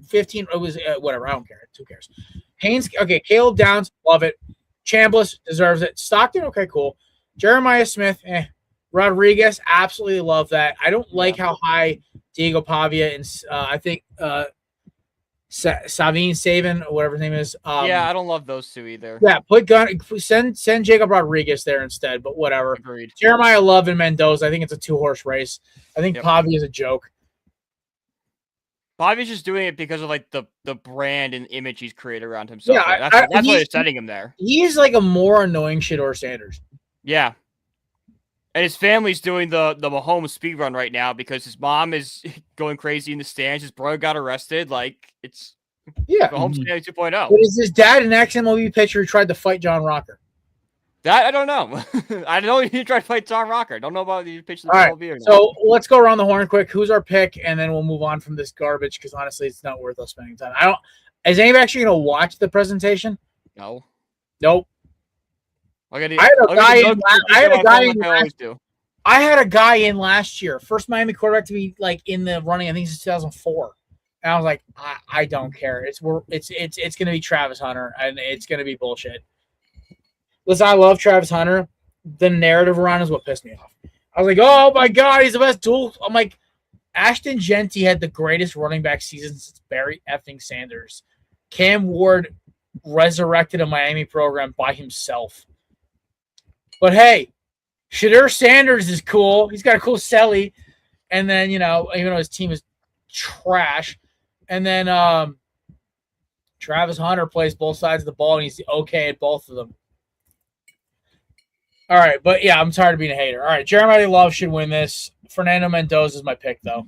Speaker 1: 15. It was whatever. I don't care. Who cares? Haynes. Okay. Caleb Downs. Love it. Chambliss deserves it. Stockton. Okay. Cool. Jeremiah Smith. Rodriguez. Absolutely love that. I don't like how high Diego Pavia and I think Savine Saban, or whatever his name is.
Speaker 5: Yeah, I don't love those two either.
Speaker 1: Yeah, send Jacob Rodriguez there instead, but whatever.
Speaker 5: Agreed.
Speaker 1: Jeremiah Love and Mendoza. I think it's a 2-horse race. I think Pavi is a joke.
Speaker 5: Pavi's just doing it because of like the brand and image he's created around himself.
Speaker 1: Yeah,
Speaker 5: that's why they're setting him there.
Speaker 1: He's like a more annoying Shedeur Sanders.
Speaker 5: Yeah. And his family's doing the Mahomes speed run right now because his mom is going crazy in the stands. His brother got arrested. Like, it's Mahomes family 2.0.
Speaker 1: But is his dad an ex-MLB pitcher who tried to fight John Rocker?
Speaker 5: That I don't know. I know he tried to fight John Rocker. I don't know about the pitcher.
Speaker 1: All right, so let's go around the horn quick. Who's our pick? And then we'll move on from this garbage because honestly, it's not worth us spending time. Is anybody actually going to watch the presentation?
Speaker 5: No.
Speaker 1: Nope. I had a guy in last year, first Miami quarterback to be like in the running. I think it's 2004, and I was like, I don't care. It's going to be Travis Hunter, and it's going to be bullshit. Listen, I love Travis Hunter. The narrative around is what pissed me off. I was like, oh my god, he's the best dual. I'm like, Ashton Genty had the greatest running back season since Barry effing Sanders. Cam Ward resurrected a Miami program by himself. But hey, Shedeur Sanders is cool. He's got a cool celly. And then, even though his team is trash. And then Travis Hunter plays both sides of the ball, and he's okay at both of them. All right, but yeah, I'm tired of being a hater. All right, Jeremiah Love should win this. Fernando Mendoza is my pick, though.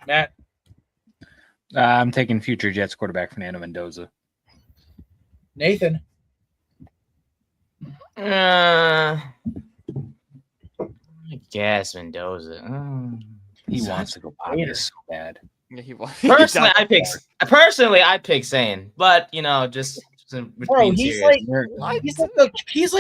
Speaker 1: Matt?
Speaker 3: I'm taking future Jets quarterback Fernando Mendoza.
Speaker 1: Nathan?
Speaker 4: I guess Mendoza.
Speaker 3: He wants to go Pavius so bad.
Speaker 5: Yeah, he was.
Speaker 4: Personally, I pick Sane, but
Speaker 1: Bro, he's like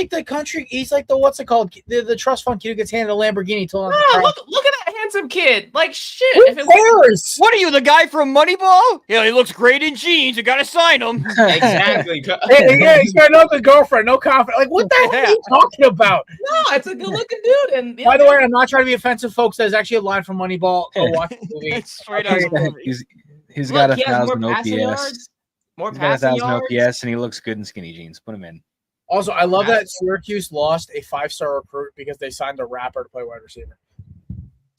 Speaker 1: the country. He's like the what's it called? The trust fund kid who gets handed a Lamborghini.
Speaker 4: Look at that handsome kid. Like shit.
Speaker 1: Who cares?
Speaker 5: What are you, the guy from Moneyball? Yeah, he looks great in jeans. You gotta sign him.
Speaker 4: Exactly.
Speaker 1: Yeah, he's got no good girlfriend, no confidence. Like, what the hell are you talking about?
Speaker 4: No, it's a good looking dude. And
Speaker 1: by the way, I'm not trying to be offensive, folks. There's actually a line from Moneyball. Go watch the movie.
Speaker 5: Straight out of the movie.
Speaker 3: He's got 1,000 OPS.
Speaker 4: He's
Speaker 3: got 1,000 OPS, and he looks good in skinny jeans. Put him in.
Speaker 1: Also, I love that Syracuse lost a 5-star recruit because they signed a rapper to play wide receiver.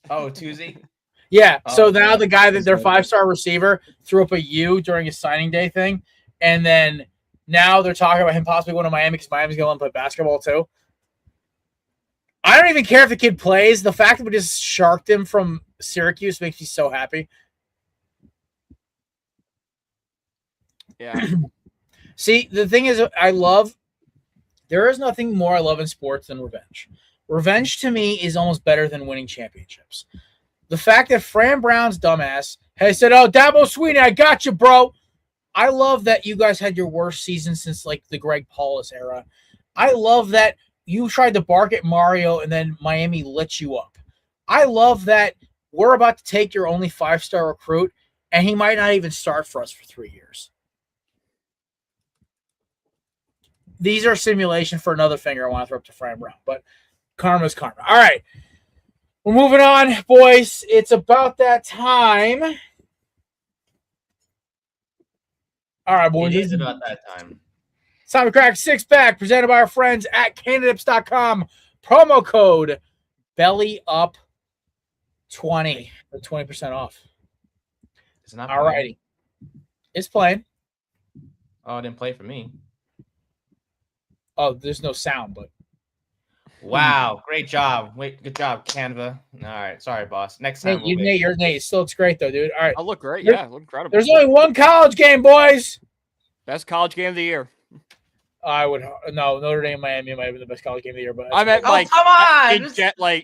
Speaker 4: Oh, Tuesday?
Speaker 1: Yeah. So now the guy that their 5-star receiver threw up a U during his signing day thing, and then now they're talking about him possibly going to Miami because Miami's going to play basketball too. I don't even care if the kid plays. The fact that we just sharked him from Syracuse makes me so happy.
Speaker 5: Yeah.
Speaker 1: See, the thing is, there is nothing more I love in sports than revenge. Revenge to me is almost better than winning championships. The fact that Fran Brown's dumbass has said, oh, Dabo Swinney, I got you, bro. I love that you guys had your worst season since like the Greg Paulus era. I love that you tried to bark at Mario and then Miami lit you up. I love that we're about to take your only 5-star recruit and he might not even start for us for 3 years. These are simulation for another finger I want to throw up to Fran Brown, but karma's karma. All right. We're moving on, boys. It's about that time. All right, boys.
Speaker 4: It is about that time.
Speaker 1: It's time to crack 6-pack presented by our friends at candidips.com. Promo code BELLYUP20 for 20% off.
Speaker 4: It's not
Speaker 1: all righty. It's playing.
Speaker 4: Oh, it didn't play for me.
Speaker 1: Oh, there's no sound, but.
Speaker 4: Wow, great job. Good job, Canva. All right, sorry, boss. Next time.
Speaker 1: Nate, you're Nate. Still, it's great, though, dude. All right.
Speaker 5: I look great. Yeah, look incredible.
Speaker 1: There's only one college game, boys.
Speaker 5: Best college game of the year.
Speaker 1: Notre Dame, Miami might have been the best college game of the year, but
Speaker 5: I meant
Speaker 1: come
Speaker 5: on.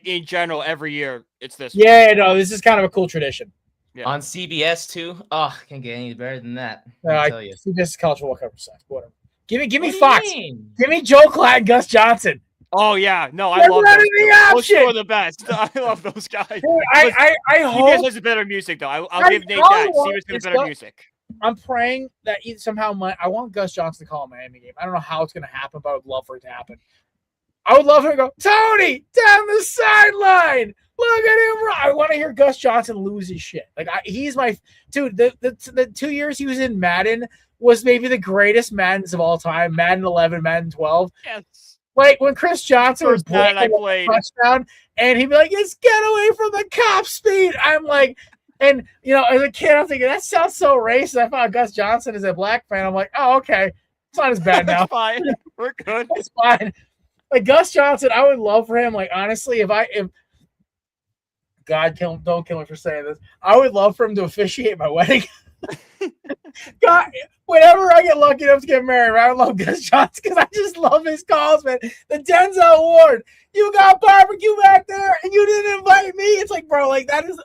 Speaker 5: In general, every year it's this.
Speaker 1: Yeah, no, this is kind of a cool tradition.
Speaker 4: Yeah. On CBS too. Oh, can't get any better than that. I tell you.
Speaker 1: CBS is college football coverage. Whatever. Give me Fox. Give me Joe Klatt, Gus Johnson.
Speaker 5: Oh yeah, no, I love those. Those two are the best. I love those guys. Dude,
Speaker 1: I hope
Speaker 5: CBS has better music though. I'll give Nate that. CBS has better music.
Speaker 1: I'm praying that somehow I want Gus Johnson to call a Miami game. I don't know how it's going to happen, but I would love for it to happen. I would love him to go, Tony, down the sideline. Look at him. I want to hear Gus Johnson lose his shit. Like, he's my dude. The 2 years he was in Madden was maybe the greatest Maddens of all time. Madden 11, Madden 12.
Speaker 5: Yes.
Speaker 1: Like when Chris Johnson
Speaker 5: First
Speaker 1: would
Speaker 5: Madden I
Speaker 1: break a
Speaker 5: played.
Speaker 1: touchdown and he'd be like, "It's get away from the cop speed." I'm like, and as a kid, I'm thinking that sounds so racist. I found Gus Johnson as a black fan. I'm like, oh, okay, it's not as bad now.
Speaker 5: That's fine. We're good.
Speaker 1: It's fine. Like Gus Johnson, I would love for him. Like honestly, if God don't kill me for saying this, I would love for him to officiate my wedding. God, whenever I get lucky enough to get married, I would love Gus Johnson because I just love his calls, man. The Denzel Award, you got barbecue back there and you didn't invite me. It's like, bro, like that is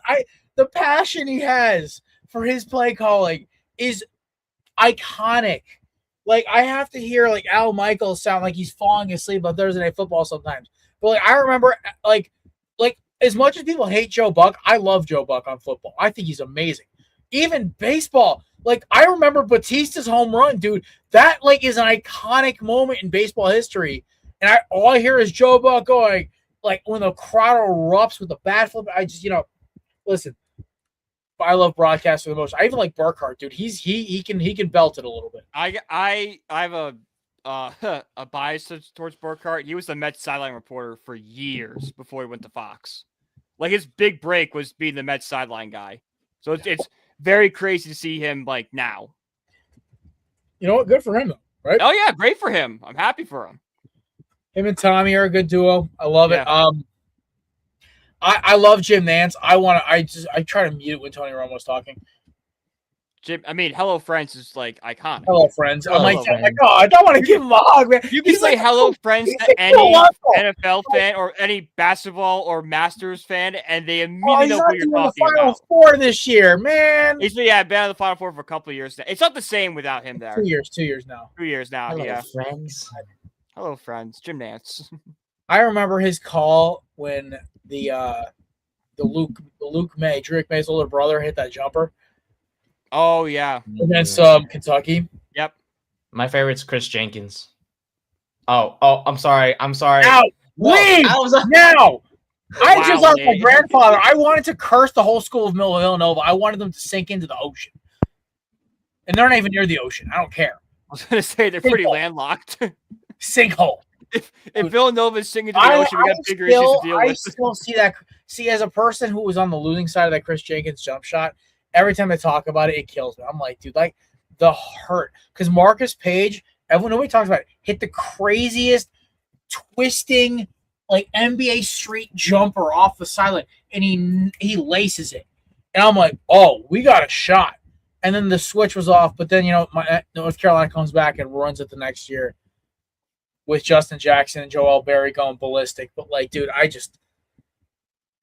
Speaker 1: the passion he has for his play calling is iconic. Like I have to hear like Al Michaels sound like he's falling asleep on Thursday Night Football sometimes. But like I remember like as much as people hate Joe Buck, I love Joe Buck on football. I think he's amazing. Even baseball, like I remember Batista's home run, dude. That like is an iconic moment in baseball history. And all I hear is Joe Buck going like when the crowd erupts with the bat flip. I just listen. I love broadcasting the most. I even like Burkhardt, dude. He can belt it a little bit.
Speaker 5: I have a bias towards Burkhardt. He was the Mets sideline reporter for years before he went to Fox. Like his big break was being the Mets sideline guy. So it's very crazy to see him like now.
Speaker 1: You know what? Good for him though, right?
Speaker 5: Oh yeah, great for him. I'm happy for him.
Speaker 1: Him and Tommy are a good duo. I love it.
Speaker 5: Yeah.
Speaker 1: I love Jim Nantz. I try to mute it when Tony Romo's talking.
Speaker 5: Jim, I mean, Hello Friends is like iconic.
Speaker 1: Hello Friends. I'm like,
Speaker 4: Friends.
Speaker 1: oh, I don't want to give him a hug, man.
Speaker 5: You can say
Speaker 1: like,
Speaker 5: Hello Friends
Speaker 1: he's
Speaker 5: to
Speaker 1: like
Speaker 5: any
Speaker 1: Toronto.
Speaker 5: NFL fan or any basketball or Masters fan, and they
Speaker 1: Oh,
Speaker 5: immediately
Speaker 1: he's
Speaker 5: know
Speaker 1: not
Speaker 5: who you're
Speaker 1: doing the
Speaker 5: talking
Speaker 1: Final
Speaker 5: about.
Speaker 1: Four this year, man.
Speaker 5: He's been in the Final Four for a couple of years now. It's not the same without him there.
Speaker 1: 2 years now.
Speaker 5: 2 years now,
Speaker 4: Hello,
Speaker 5: yeah.
Speaker 4: friends.
Speaker 5: Hello Friends, Jim Nantz.
Speaker 1: I remember his call when the Luke May, Drake May's older brother, hit that jumper
Speaker 5: Oh yeah.
Speaker 1: against Kentucky.
Speaker 5: Yep.
Speaker 4: My favorite's Chris Jenkins. Oh, I'm sorry.
Speaker 1: Now,
Speaker 4: No,
Speaker 1: leave
Speaker 4: I was
Speaker 1: now. I just
Speaker 5: Wow,
Speaker 1: lost my
Speaker 5: Nate.
Speaker 1: grandfather. I wanted to curse the whole school of Villanova. I wanted them to sink into the ocean, and they're not even near the ocean. I don't care.
Speaker 5: I was gonna say they're pretty landlocked.
Speaker 1: Sinkhole.
Speaker 5: If Villanova's sinking to the ocean, we got bigger issues to deal
Speaker 1: I
Speaker 5: with.
Speaker 1: still see that. See, as a person who was on the losing side of that Chris Jenkins jump shot, every time I talk about it, it kills me. I'm like, dude, like the hurt. Because Marcus Page, nobody talks about it, hit the craziest twisting, like NBA street jumper off the sideline, and he laces it. And I'm like, oh, we got a shot. And then the switch was off. But then, North Carolina comes back and runs it the next year with Justin Jackson and Joel Berry going ballistic. But, like, dude,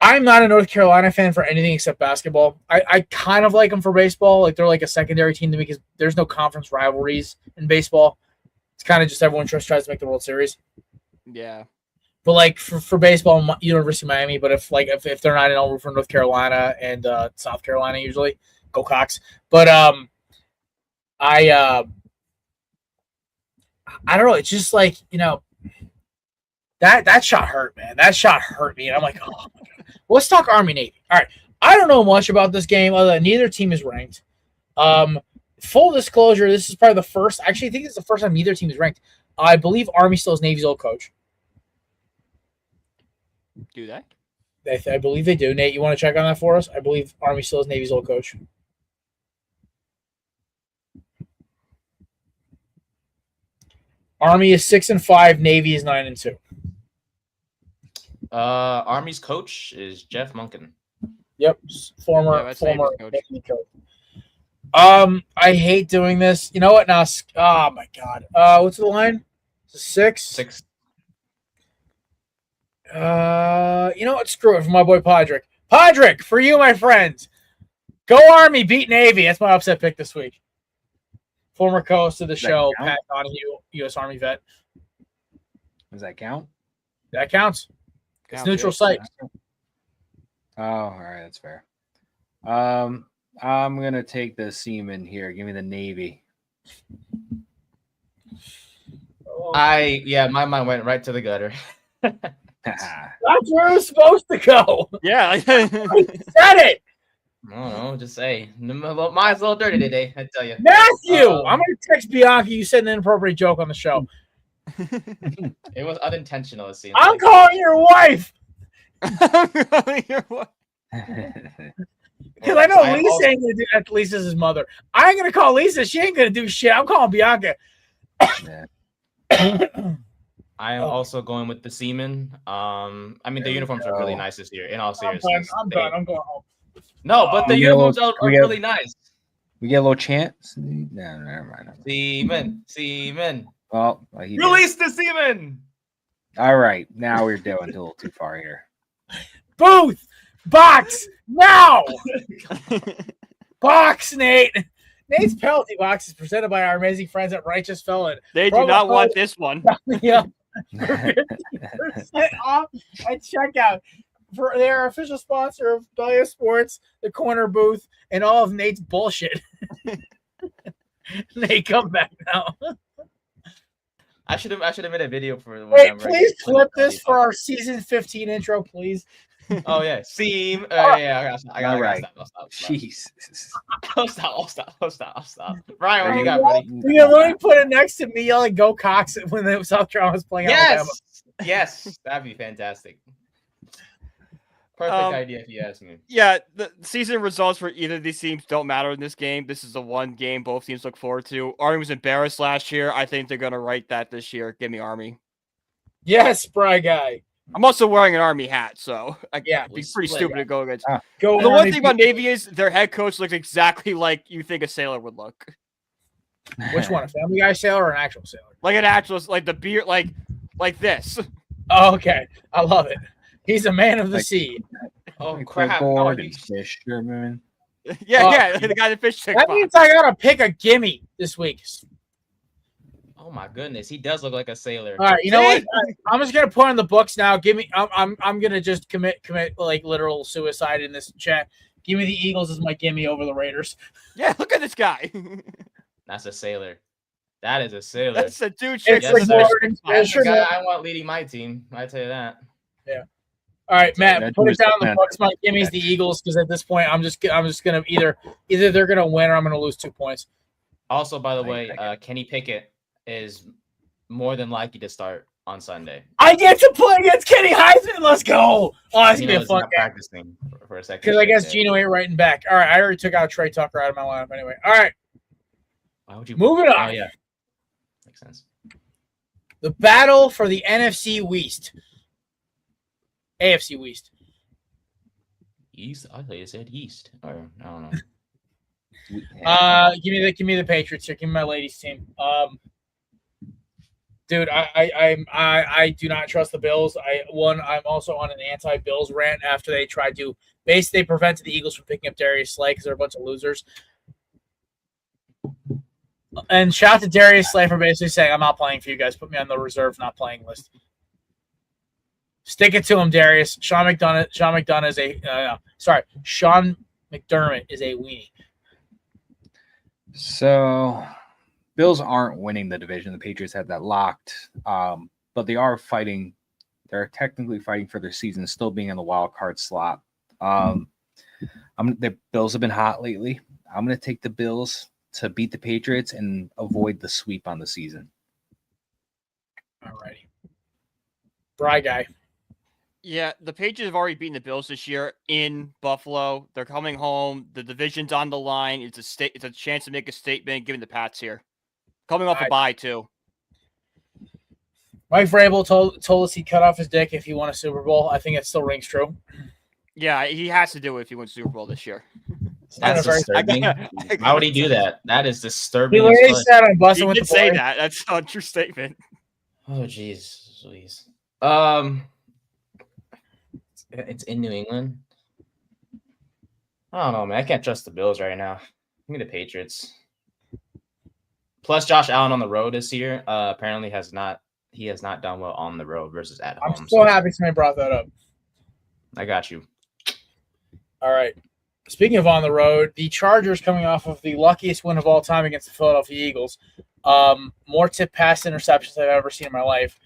Speaker 1: I'm not a North Carolina fan for anything except basketball. I kind of like them for baseball. Like, they're like a secondary team to me because there's no conference rivalries in baseball. It's kind of just everyone tries to make the World Series.
Speaker 5: Yeah.
Speaker 1: But, like, for baseball, University of Miami. But if they're not in, I'll root for North Carolina and South Carolina usually. Go Cox. But I don't know. It's just like, that shot hurt, man. That shot hurt me. And I'm like, oh, my God. Well, let's talk Army Navy. All right. I don't know much about this game other than neither team is ranked. Full disclosure, this is probably the first. Actually, I think it's the first time neither team is ranked. I believe Army still is Navy's old coach.
Speaker 5: Do they?
Speaker 1: I believe they do. Nate, you want to check on that for us? I believe Army still is Navy's old coach. Army is 6-5. Navy is 9-2.
Speaker 4: Army's coach is Jeff Monken.
Speaker 1: Yep, former
Speaker 5: that's Navy's coach.
Speaker 1: Navy coach. I hate doing this. You know what? Now, oh my God. What's the line? It's a 6.
Speaker 4: 6.
Speaker 1: You know what? Screw it for my boy Podrick. Podrick, for you, my friends. Go Army, beat Navy. That's my upset pick this week. Former co-host of the show, Pat Donahue, U.S. Army vet.
Speaker 3: Does that count?
Speaker 1: That counts. It's
Speaker 5: Counts,
Speaker 1: neutral
Speaker 5: yeah.
Speaker 1: site.
Speaker 3: Oh, all right, that's fair. I'm gonna take the Seaman here. Give me the Navy.
Speaker 4: My mind went right to the gutter.
Speaker 1: That's where it was supposed to go.
Speaker 5: Yeah.
Speaker 1: I said it.
Speaker 4: I don't know. Just say. Mine's a little dirty today, I tell you.
Speaker 1: Matthew, I'm going to text Bianca. You said an inappropriate joke on the show.
Speaker 4: It was unintentional, it seems.
Speaker 1: I'm calling your wife. Because I know Lisa ain't going to do that. Lisa's his mother. I ain't going to call Lisa. She ain't going to do shit. I'm calling Bianca.
Speaker 4: I am also going with the Seamen. I mean, the uniforms are really nice this year, in all seriousness.
Speaker 1: I'm done. I'm going home.
Speaker 4: No, but the uniforms are really nice.
Speaker 3: We get a little chant. No, never mind.
Speaker 4: Seamen.
Speaker 3: Well,
Speaker 4: Release the Seamen.
Speaker 3: All right, now we're doing a little too far here.
Speaker 1: Booth, box now. Box, Nate. Nate's penalty box is presented by our amazing friends at Righteous Felon.
Speaker 5: They do not want this one.
Speaker 1: Yeah, 50% off at checkout. They are official sponsor of Dahlia Sports, the Korner Booth, and all of Nate's bullshit. Nate, come back now.
Speaker 4: I should have made a video for.
Speaker 1: Wait, please clip this for our season 15 intro, please.
Speaker 4: Oh yeah, Seam. Yeah, I got
Speaker 3: right.
Speaker 4: Stop.
Speaker 3: Jesus.
Speaker 4: I'll stop. Brian, what you got, buddy?
Speaker 1: Yeah, let me put it next to me yelling "Go Cox" when the South Carolina was playing Alabama.
Speaker 4: Yes, that'd be fantastic. Perfect idea if you ask me.
Speaker 5: Yeah, the season results for either of these teams don't matter in this game. This is the one game both teams look forward to. Army was embarrassed last year. I think they're going to right that this year. Give me Army.
Speaker 1: Yes, Spry Guy.
Speaker 5: I'm also wearing an Army hat, so
Speaker 1: yeah,
Speaker 5: it'd be pretty stupid to go against.
Speaker 1: Go
Speaker 5: the one thing about Navy is their head coach looks exactly like you think a sailor would look.
Speaker 1: Which one, a Family Guy sailor or an actual sailor?
Speaker 5: Like an actual, like the beard, like this.
Speaker 1: Oh, okay, I love it. He's a man of the sea.
Speaker 4: Oh crap!
Speaker 3: Fisherman.
Speaker 5: Yeah, the guy that fish sticks.
Speaker 1: That means I gotta pick a gimme this week.
Speaker 4: Oh my goodness, he does look like a sailor.
Speaker 1: All right, you know what? I'm just gonna put in the books now. Give me. I'm gonna just commit like literal suicide in this chat. Give me the Eagles as my gimme over the Raiders.
Speaker 5: Yeah, look at this guy.
Speaker 4: That's a sailor. That is a sailor.
Speaker 5: That's a dude.
Speaker 1: It's
Speaker 4: Yes,
Speaker 1: like
Speaker 4: the guy I want leading my team. I tell you that.
Speaker 1: Yeah. All right, Matt, put it down in the books. My gimme's the Eagles because at this point, I'm just gonna either they're gonna win or I'm gonna lose 2 points.
Speaker 4: Also, by the way, Kenny Pickett is more than likely to start on Sunday.
Speaker 1: I get to play against Kenny Heisman. Let's go! Oh, that's gonna be a fun game.
Speaker 4: Practicing for a second
Speaker 1: because I guess Gino ain't writing back. All right, I already took out Trey Tucker out of my lineup anyway. All right,
Speaker 4: why would you
Speaker 1: moving on?
Speaker 4: Oh yeah, makes sense.
Speaker 1: The battle for the NFC West. AFC West.
Speaker 4: East? I thought you said East. Or I don't know.
Speaker 1: Give me the Patriots here. Give me my ladies team. Dude, I do not trust the Bills. I'm also on an anti-Bills rant after they tried to basically prevented the Eagles from picking up Darius Slay because they're a bunch of losers. And shout out to Darius Slay for basically saying, I'm not playing for you guys. Put me on the reserve not playing list. Stick it to him, Darius. Sean McDermott is a weenie.
Speaker 3: So, Bills aren't winning the division. The Patriots have that locked, but they are fighting. They're technically fighting for their season, still being in the wild card slot. The Bills have been hot lately. I'm going to take the Bills to beat the Patriots and avoid the sweep on the season.
Speaker 1: All righty. Bry Guy.
Speaker 5: Yeah, the Patriots have already beaten the Bills this year in Buffalo. They're coming home. The division's on the line. It's a chance to make a statement, giving the Pats here. Coming off a bye, too.
Speaker 1: Mike Vrabel told us he'd cut off his dick if he won a Super Bowl. I think it still rings true.
Speaker 5: Yeah, he has to do it if he wins Super Bowl this year.
Speaker 4: That's disturbing. Why would he do that? That is disturbing.
Speaker 1: He literally said I'm busting with the
Speaker 5: say that. That's a true statement.
Speaker 4: Oh, jeez. It's in New England. I don't know, man. I can't trust the Bills right now. Give me the Patriots. Plus, Josh Allen on the road this year apparently has not done well on the road versus at home.
Speaker 1: I'm so happy somebody brought that up.
Speaker 4: I got you.
Speaker 1: All right. Speaking of on the road, the Chargers coming off of the luckiest win of all time against the Philadelphia Eagles. More tip pass interceptions I've ever seen in my life.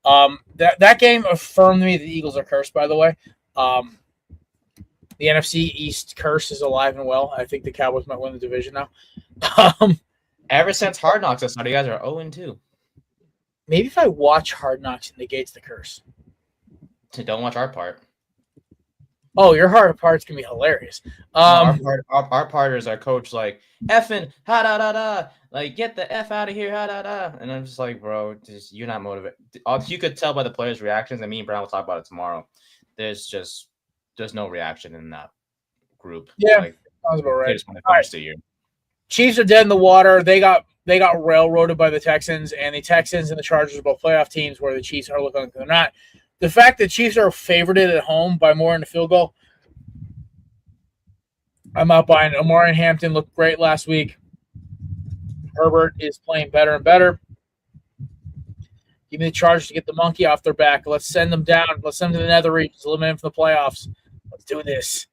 Speaker 1: That game affirmed to me the Eagles are cursed, by the way. The NFC East curse is alive and well. I think the Cowboys might win the division now.
Speaker 4: Ever since Hard Knocks, I saw you guys are 0-2.
Speaker 1: Maybe if I watch Hard Knocks, it negates the curse.
Speaker 4: Don't watch our part.
Speaker 1: Oh, your hard part's gonna be hilarious.
Speaker 4: Our parters are coach like effing ha da da da, like get the f out of here ha da da, and I'm just like, bro, you're not motivated. You could tell by the players' reactions, and me and Brown will talk about it tomorrow. There's no reaction in that group.
Speaker 1: Yeah,
Speaker 4: like,
Speaker 1: sounds about right.
Speaker 4: They just want to finish the year.
Speaker 1: Chiefs are dead in the water. They got railroaded by the Texans, and the Texans and the Chargers are both playoff teams where the Chiefs are looking like they're not. The fact that Chiefs are favored at home by more than a field goal, I'm not buying it. Amari and Hampton looked great last week. Herbert is playing better and better. Give me the Chargers to get the monkey off their back. Let's send them down. Let's send them to the nether regions, eliminate them from the playoffs. Let's do this.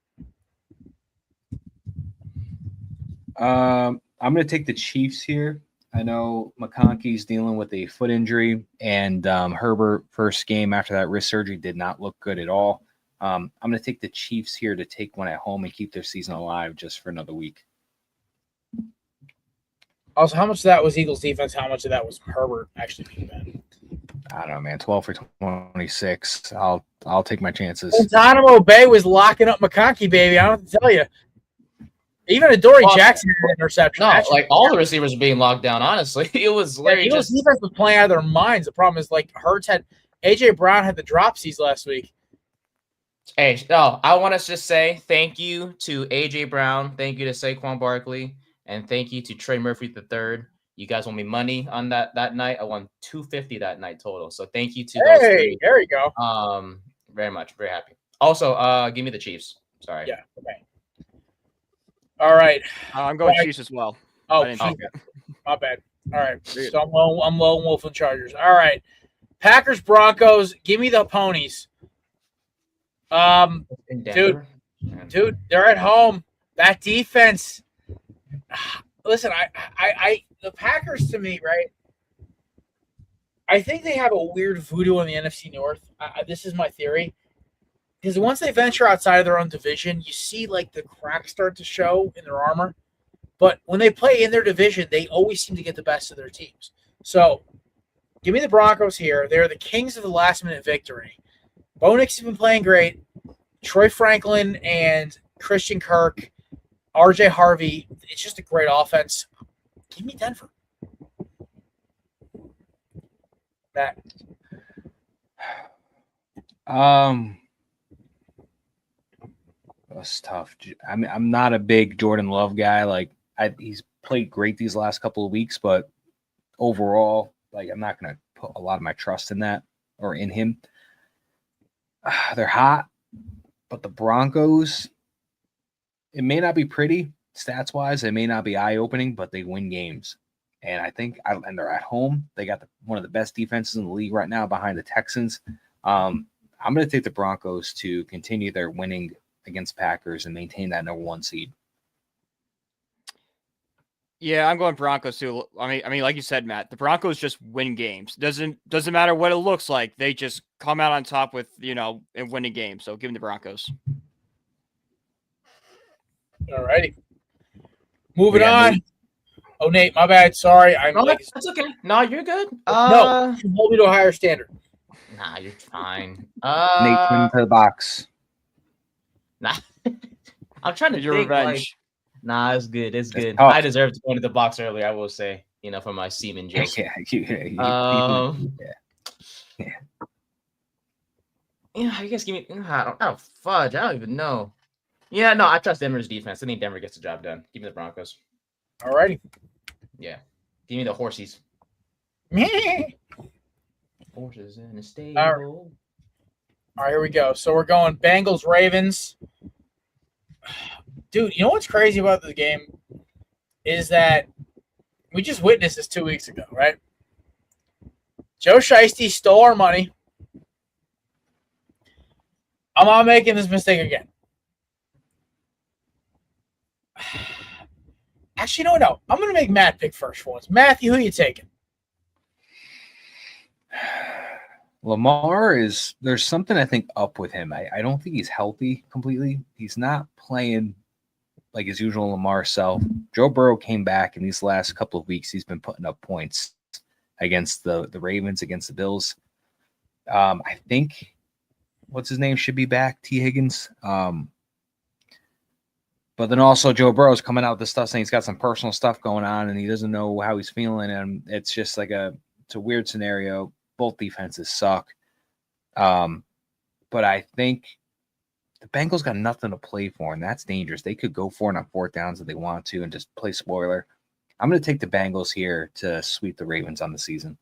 Speaker 3: I'm going to take the Chiefs here. I know McConkey's dealing with a foot injury, and Herbert, first game after that wrist surgery, did not look good at all. I'm going to take the Chiefs here to take one at home and keep their season alive just for another week.
Speaker 1: Also, how much of that was Eagles defense? How much of that was Herbert actually being bad?
Speaker 3: I don't know, man. 12 for 26. I'll take my chances.
Speaker 1: Guantanamo Bay was locking up McConkey, baby. I don't have to tell you. Even Adoree Jackson had an interception.
Speaker 4: No, like all the receivers were being locked down. Honestly, it was Larry.
Speaker 1: Eagles defense was playing out of their minds. The problem is, like, Hurts had AJ Brown had the dropsies last week.
Speaker 4: Hey, no, I want to just say thank you to AJ Brown, thank you to Saquon Barkley, and thank you to Trey Murphy III. You guys won me money on that night. I won $250 that night total. So thank you to those three.
Speaker 1: There you go.
Speaker 4: Very much, very happy. Also, give me the Chiefs. Sorry.
Speaker 1: Yeah. Okay. All right.
Speaker 5: I'm going Chiefs as well.
Speaker 1: Oh, my bad. All right. So I'm lone wolf and Chargers. All right. Packers, Broncos. Give me the ponies. Dude, they're at home. That defense. Listen, I the Packers to me, right? I think they have a weird voodoo in the NFC North. This is my theory. Because once they venture outside of their own division, you see like the cracks start to show in their armor. But when they play in their division, they always seem to get the best of their teams. So give me the Broncos here. They're the kings of the last-minute victory. Bo Nix has been playing great. Troy Franklin and Christian Kirk, RJ Harvey, it's just a great offense. Give me Denver. Matt.
Speaker 3: That's tough. I mean, I'm not a big Jordan Love guy. Like, he's played great these last couple of weeks, but overall, like, I'm not going to put a lot of my trust in that or in him. They're hot, but the Broncos, it may not be pretty stats-wise. It may not be eye-opening, but they win games. And I think, and they're at home. They got one of the best defenses in the league right now behind the Texans. I'm going to take the Broncos to continue their winning against Packers and maintain that number one seed.
Speaker 5: Yeah, I'm going Broncos too. I mean, like you said, Matt, the Broncos just win games. Doesn't matter what it looks like. They just come out on top with, and winning games. So give me the Broncos.
Speaker 1: All righty. Moving on. Nate. Oh, Nate, my bad. Sorry.
Speaker 4: That's okay. No, you're good.
Speaker 1: No, hold me to a higher standard.
Speaker 4: Nah, you're fine.
Speaker 3: Nate into the box.
Speaker 4: Nah. I'm trying to
Speaker 5: your
Speaker 4: think,
Speaker 5: revenge.
Speaker 4: Nah, it's good. It's good.
Speaker 3: Tough.
Speaker 4: I deserve to go into the box earlier, I will say, for my semen joke.
Speaker 3: Yeah,
Speaker 4: I guess give me fudge. I don't even know. Yeah, no, I trust Denver's defense. I think Denver gets the job done. Give me the Broncos.
Speaker 1: All righty.
Speaker 4: Yeah. Give me the horsies. Horses in the stable.
Speaker 1: All right, here we go. So we're going Bengals, Ravens. Dude, you know what's crazy about the game is that we just witnessed this 2 weeks ago, right? Joe Shiesty stole our money. I'm not making this mistake again. Actually, no. I'm going to make Matt pick first for once. Matthew, who are you taking?
Speaker 3: Lamar there's something I think up with him. I don't think he's healthy completely. He's not playing like his usual Lamar self. Joe Burrow came back in these last couple of weeks. He's been putting up points against the Ravens, against the Bills. I think what's his name should be back, T. Higgins. But then also Joe Burrow's coming out with this stuff saying he's got some personal stuff going on and he doesn't know how he's feeling. And it's just like it's a weird scenario. Both defenses suck. But I think the Bengals got nothing to play for, and that's dangerous. They could go for it on fourth downs if they want to and just play spoiler. I'm going to take the Bengals here to sweep the Ravens on the season.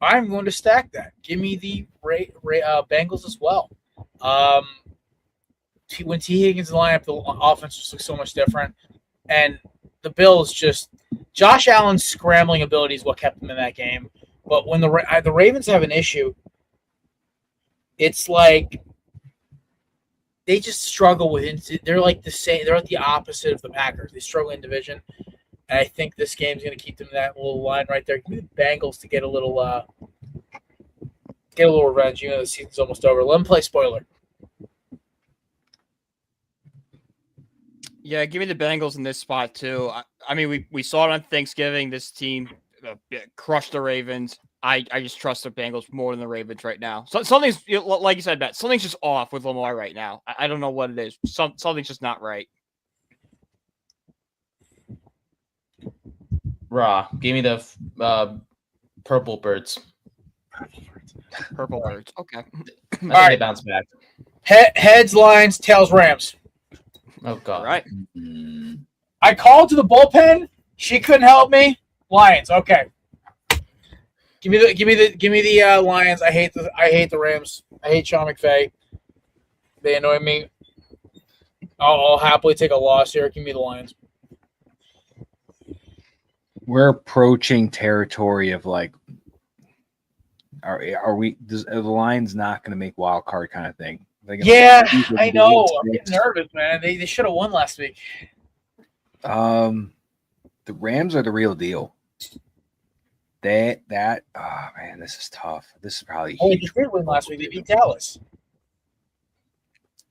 Speaker 1: I'm going to stack that. Give me the Bengals as well. When T. Higgins in the lineup, the offense just looks so much different. And the Bills Josh Allen's scrambling ability is what kept them in that game. But when the Ravens have an issue, it's like they just struggle they're like the same. They're like the opposite of the Packers. They struggle in division. And I think this game's going to keep them in that little line right there. Give me the Bengals to get a little revenge. The season's almost over. Let them play spoiler.
Speaker 5: Yeah, give me the Bengals in this spot too. I mean, we saw it on Thanksgiving. This team crushed the Ravens. I just trust the Bengals more than the Ravens right now. So something's like you said, Matt. Something's just off with Lamar right now. I don't know what it is. Something's just not right.
Speaker 4: Raw. Give me the Purple Birds.
Speaker 5: Purple Birds. Okay.
Speaker 4: I think
Speaker 1: right.
Speaker 4: they bounce back.
Speaker 1: Heads, Lions, tails, Rams.
Speaker 4: Oh God.
Speaker 5: All right.
Speaker 1: I called to the bullpen. She couldn't help me. Lions. Okay. Give me the Lions. I hate the Rams. I hate Sean McVay. They annoy me. I'll happily take a loss here. Give me the Lions.
Speaker 3: We're approaching territory of like, are we? Are the Lions not going to make wild card kind of thing?
Speaker 1: Yeah, I know. I'm getting nervous, man. They should have won last week.
Speaker 3: The Rams are the real deal. Oh man, this is tough. This is probably
Speaker 1: they did win last week. They beat Dallas.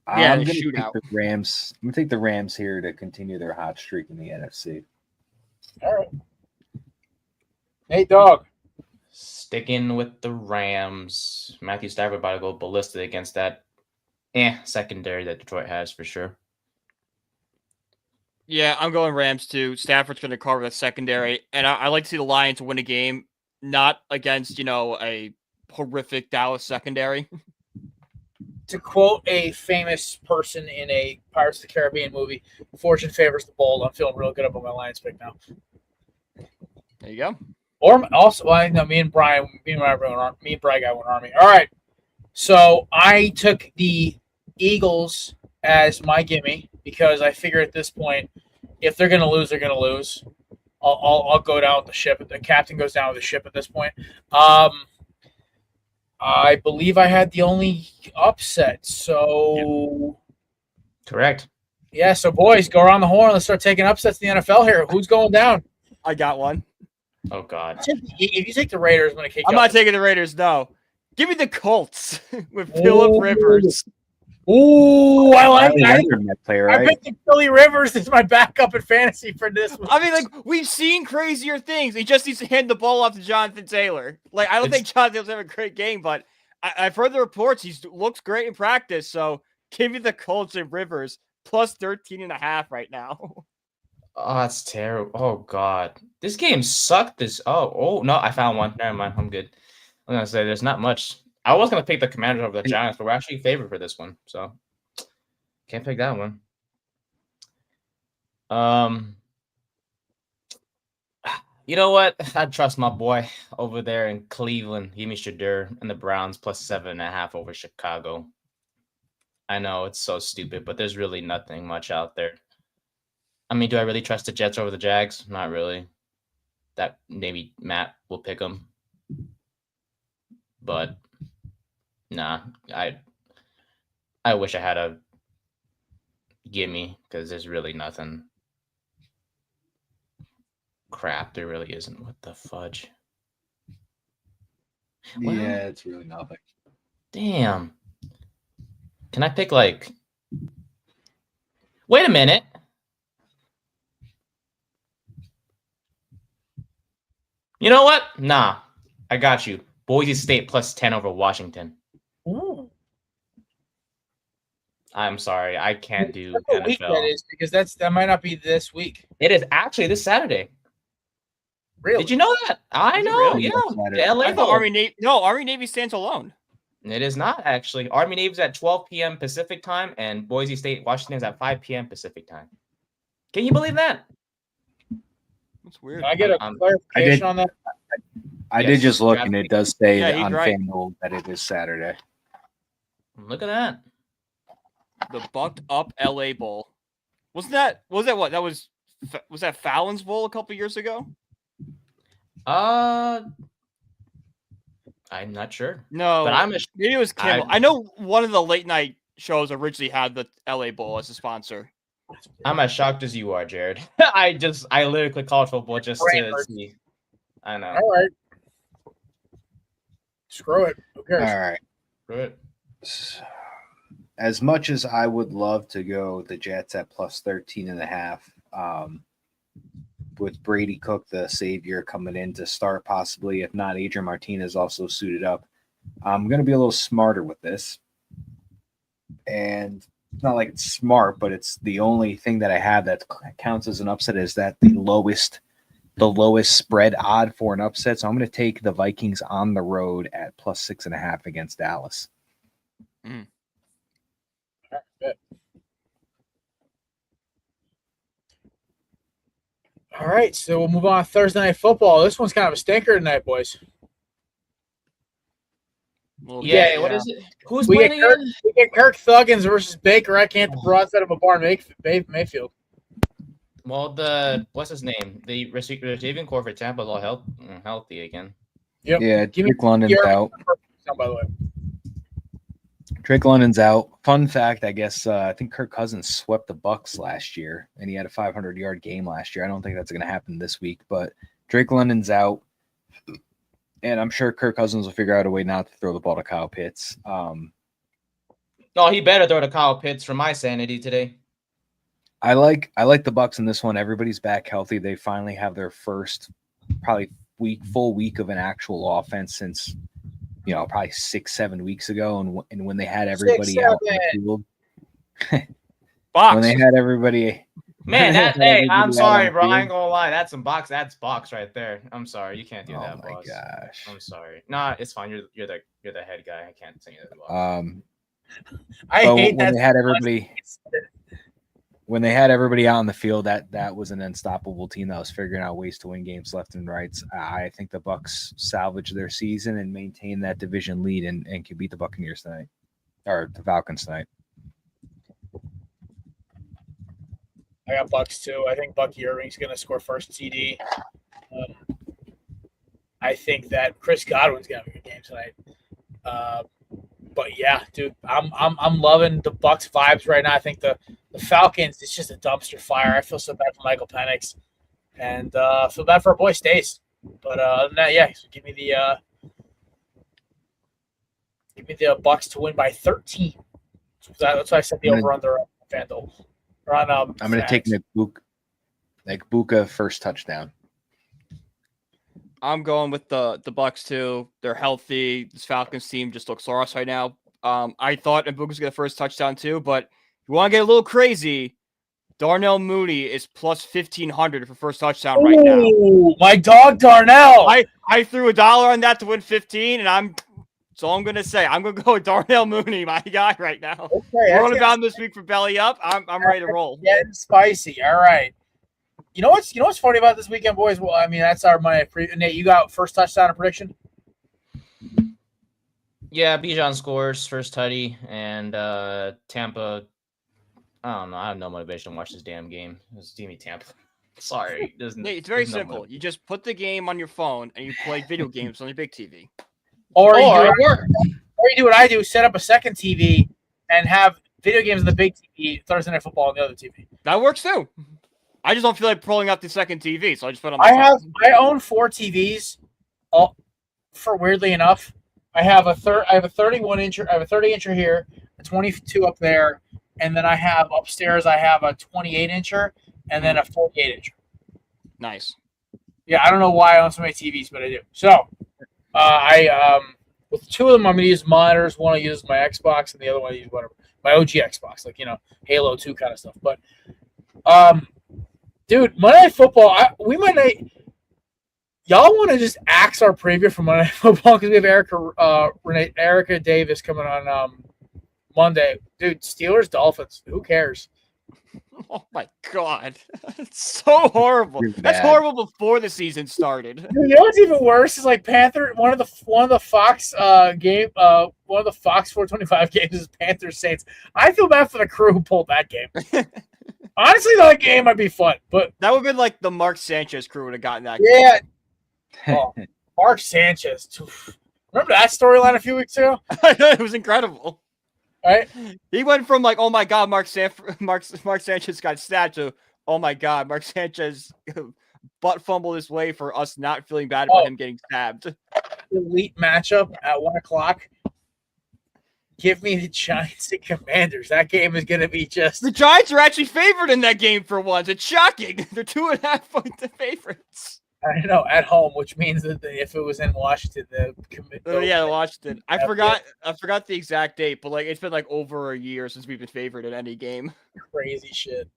Speaker 5: Yeah,
Speaker 3: I'm gonna
Speaker 5: shootout.
Speaker 3: take the Rams. I'm gonna take the Rams here to continue their hot streak in the NFC.
Speaker 1: All right. Hey, dog.
Speaker 4: Sticking with the Rams. Matthew Stafford about to go ballistic against that secondary that Detroit has for sure.
Speaker 5: Yeah, I'm going Rams too. Stafford's going to cover the secondary, and I like to see the Lions win a game, not against a horrific Dallas secondary.
Speaker 1: To quote a famous person in a Pirates of the Caribbean movie, "Fortune favors the bold." I'm feeling real good about my Lions pick now.
Speaker 5: There you go.
Speaker 1: Or also, me and Brian got one Army. All right. So I took the Eagles as my gimme because I figure at this point, if they're going to lose, they're going to lose. I'll go down with the ship. The captain goes down with the ship at this point. I believe I had the only upset. So
Speaker 4: Correct.
Speaker 1: Yeah. So boys, go around the horn. Let's start taking upsets in the NFL here. Who's going down?
Speaker 5: I got one.
Speaker 4: Oh God.
Speaker 1: If you take the Raiders, I'm going to kick you
Speaker 5: I'm
Speaker 1: off.
Speaker 5: not taking the Raiders. No. Give me the Colts with Phillip Rivers.
Speaker 1: Ooh, I like that.
Speaker 3: That play, right?
Speaker 1: I picked Philly Rivers as my backup in fantasy for this one.
Speaker 5: I mean, we've seen crazier things. He just needs to hand the ball off to Jonathan Taylor. I don't think Jonathan Taylor's having a great game, but I've heard the reports. He looks great in practice. So give me the Colts and Rivers plus 13.5 right now.
Speaker 4: Oh, that's terrible. Oh God. This game sucked. Oh no, I found one. Never mind. I'm good. I'm gonna say there's not much. I was gonna pick the Commanders over the Giants, but we're actually favored for this one, so can't pick that one. You know what? I trust my boy over there in Cleveland. Give me Shadur and the Browns plus 7.5 over Chicago. I know it's so stupid, but there's really nothing much out there. I mean, do I really trust the Jets over the Jags? Not really. That maybe Matt will pick them, but. Nah, I wish I had a gimme because there's really nothing. Crap, there really isn't. What the fudge? Well,
Speaker 3: Yeah, it's really nothing.
Speaker 4: Damn. Can I pick like? Wait a minute. You know what? Nah, I got you. Boise State plus 10 over Washington.
Speaker 1: Ooh.
Speaker 4: I'm sorry, I can't do
Speaker 1: What week that
Speaker 4: NFL.
Speaker 1: is, because that might not be this week.
Speaker 4: It is actually this Saturday.
Speaker 1: Really?
Speaker 4: Did you know that? I
Speaker 5: Is it
Speaker 4: know.
Speaker 5: really?
Speaker 4: Yeah,
Speaker 3: Saturday.
Speaker 4: the LA
Speaker 5: I thought
Speaker 4: Bowl.
Speaker 5: Army Navy stands alone.
Speaker 4: It is not actually. Army Navy's at 12 p.m. Pacific time, and Boise State Washington is at 5 p.m. Pacific time. Can you believe that?
Speaker 5: That's weird.
Speaker 1: Can I get a
Speaker 4: I'm-
Speaker 1: clarification on that?
Speaker 3: I
Speaker 4: Yes,
Speaker 3: did just look, and
Speaker 4: DraftKings.
Speaker 3: it does say
Speaker 5: Yeah, he's
Speaker 3: on
Speaker 5: right.
Speaker 3: FanDuel that it is Saturday.
Speaker 4: Look at that.
Speaker 5: The bucked up LA Bowl. Was that what? That was that Fallon's Bowl a couple years ago?
Speaker 4: I'm not sure,
Speaker 5: No,
Speaker 4: but I'm
Speaker 5: maybe it was Kimmel. I know one of the late night shows originally had the LA Bowl as a sponsor.
Speaker 4: I'm as shocked as you are, Jared. I literally clicked college football just
Speaker 1: Brain
Speaker 4: to
Speaker 1: hurts.
Speaker 4: see. I know.
Speaker 1: All right. Screw it. Who cares?
Speaker 3: All right.
Speaker 4: Good.
Speaker 3: As much as I would love to go the Jets at plus 13.5, with Brady Cook, the savior, coming in to start possibly, if not Adrian Martinez also suited up, I'm going to be a little smarter with this. And it's not like it's smart, but it's the only thing that I have that counts as an upset is that the lowest spread odd for an upset. So I'm going to take the Vikings on the road at plus 6.5 against Dallas.
Speaker 1: All right, so we'll move on to Thursday Night Football. This one's kind of a stinker tonight, boys.
Speaker 5: Well,
Speaker 4: Yeah, what is it? Who's
Speaker 1: We
Speaker 4: playing
Speaker 1: get,
Speaker 4: again?
Speaker 1: Kirk Thuggins versus Baker Eckant, the broadside of a barn Mayfield.
Speaker 4: Well, what's his name? The receiving core for Tampa is all healthy again.
Speaker 1: Yep.
Speaker 3: Yeah,
Speaker 1: Give me
Speaker 3: Drake London's
Speaker 1: your-
Speaker 3: out.
Speaker 1: By the way.
Speaker 3: Drake London's out. Fun fact, I guess, I think Kirk Cousins swept the Bucks last year, and he had a 500-yard game last year. I don't think that's going to happen this week, but Drake London's out, and I'm sure Kirk Cousins will figure out a way not to throw the ball to Kyle Pitts.
Speaker 4: No, he better throw to Kyle Pitts for my sanity today.
Speaker 3: I like the Bucks in this one. Everybody's back healthy. They finally have their first probably full week of an actual offense since probably 6-7 weeks ago, and when they had everybody out in the field,
Speaker 5: Box.
Speaker 3: when they had everybody.
Speaker 4: Man,
Speaker 3: Everybody
Speaker 4: I'm
Speaker 3: out
Speaker 4: sorry,
Speaker 3: on
Speaker 4: bro.
Speaker 3: the
Speaker 4: I ain't gonna lie. That's box right there. I'm sorry. You can't do
Speaker 3: Oh
Speaker 4: that,
Speaker 3: my
Speaker 4: boss.
Speaker 3: gosh.
Speaker 4: I'm sorry. Nah, it's fine. You're the head guy. I can't say that.
Speaker 1: I
Speaker 3: But
Speaker 1: hate
Speaker 3: when
Speaker 1: that.
Speaker 3: they had everybody, when they had everybody out on the field, that was an unstoppable team that was figuring out ways to win games left and right. I think the Bucks salvage their season and maintain that division lead and can beat the Buccaneers tonight, or the Falcons tonight.
Speaker 1: I got Bucks too. I think Bucky Irving's going to score first TD. I think that Chris Godwin's going to have a good game tonight. But yeah, dude, I'm loving the Bucks vibes right now. I think the Falcons, it's just a dumpster fire. I feel so bad for Michael Penix, and I feel bad for our boy Stace. But other than that, yeah, so give me the Bucks to win by 13. That's why I set the over under FanDuel.
Speaker 3: I'm going to take Nick Buka first touchdown.
Speaker 5: I'm going with the Bucks too. They're healthy. This Falcons team just looks lost right now. I thought Mbuka's get a first touchdown too, but if you want to get a little crazy, Darnell Mooney is plus 1,500 for first touchdown right now.
Speaker 1: Ooh, my dog Darnell.
Speaker 5: I threw $1 on that to win 15, and that's all I'm gonna say. I'm gonna go with Darnell Mooney, my guy, right now.
Speaker 1: Okay,
Speaker 5: We're on about this week for belly up. I'm ready to roll.
Speaker 1: Getting spicy. All right. You know what's funny about this weekend, boys? Well, I mean, that's our money. Nate, you got first touchdown prediction?
Speaker 4: Yeah, Bijan scores first tutty, and Tampa. I don't know. I have no motivation to watch this damn game. Just give me Tampa. Sorry,
Speaker 5: Nate, it's very simple. You just put the game on your phone and you play video games on your big TV.
Speaker 1: Or you do what I do: set up a second TV and have video games on the big TV, Thursday Night Football on the other TV.
Speaker 5: That works too. I just don't feel like pulling out the second TV, so I just put it on my phone.
Speaker 1: I own 4 TVs, for weirdly enough, I have a 31 incher, I have a 30 incher here, a 22 up there, and then I have upstairs I have a 28 incher and then a 48 incher.
Speaker 5: Nice.
Speaker 1: Yeah, I don't know why I own so many TVs, but I do. So I with two of them I'm gonna use monitors. One I use my Xbox, and the other one I use whatever my OG Xbox, like Halo 2 kind of stuff. But dude, Monday Night Football, y'all want to just axe our preview for Monday Night Football because we have Erica Davis coming on Monday. Dude, Steelers Dolphins. Who cares?
Speaker 5: Oh my God, it's so horrible.
Speaker 3: Really
Speaker 5: That's
Speaker 3: bad.
Speaker 5: horrible before the season started.
Speaker 1: Dude, you know what's even worse is like Panther. One of the Fox game. One of the Fox 425 games is Panthers Saints. I feel bad for the crew who pulled that game. Honestly, that game might be fun, but
Speaker 5: That would have been like the Mark Sanchez crew would have gotten that.
Speaker 1: yeah. Oh, Mark Sanchez. Remember that storyline a few weeks ago?
Speaker 5: It was incredible.
Speaker 1: Right?
Speaker 5: He went from like, oh my God, Mark Sanchez got stabbed to, oh my God, Mark Sanchez butt fumbled his way for us not feeling bad about him getting stabbed.
Speaker 1: Elite matchup at 1:00. Give me the Giants and Commanders. That game is going to be just.
Speaker 5: The Giants are actually favored in that game for once. It's shocking. They're 2.5 point favorites.
Speaker 1: I know, at home, which means that if it was in Washington,
Speaker 5: Yeah, Washington. I forgot the exact date, but like it's been like over a year since we've been favored in any game.
Speaker 1: Crazy shit.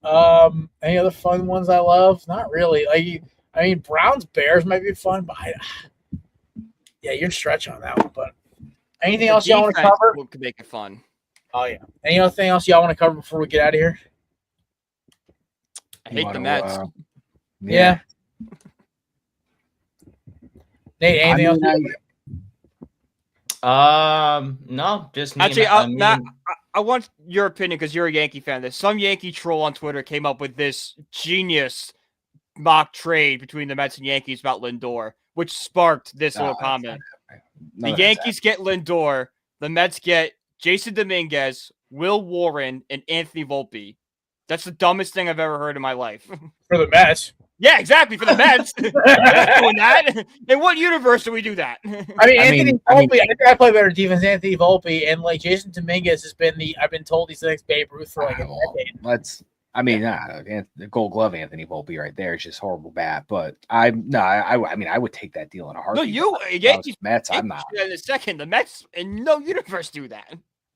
Speaker 1: Any other fun ones I love? Not really. I mean, Browns Bears might be fun, but yeah, you're stretching on that one. But anything else y'all want to cover?
Speaker 5: Could make it fun.
Speaker 1: Oh yeah. Anything else y'all want to cover before we get out of here?
Speaker 5: I hate the Mets.
Speaker 1: Yeah. Nate, anything else?
Speaker 4: No, just me.
Speaker 5: Actually, Matt, I want your opinion because you're a Yankee fan. There's some Yankee troll on Twitter came up with this genius mock trade between the Mets and Yankees about Lindor, which sparked this little comment. The Yankees get Lindor, the Mets get Jason Dominguez, Will Warren, and Anthony Volpe. That's the dumbest thing I've ever heard in my life.
Speaker 1: For the Mets.
Speaker 5: Yeah, exactly, for the Mets. We're not doing that. In what universe do we do that?
Speaker 1: Anthony Volpe, I think I play better defense than Anthony Volpe, and like Jason Dominguez has been I've been told he's the next Babe Ruth for like a decade.
Speaker 3: The Gold Glove Anthony Volpe right there is just horrible bad. But I would take that deal in a heartbeat.
Speaker 5: No, Yankees.
Speaker 3: Mets, I'm not.
Speaker 5: In a second, the Mets in no universe do that.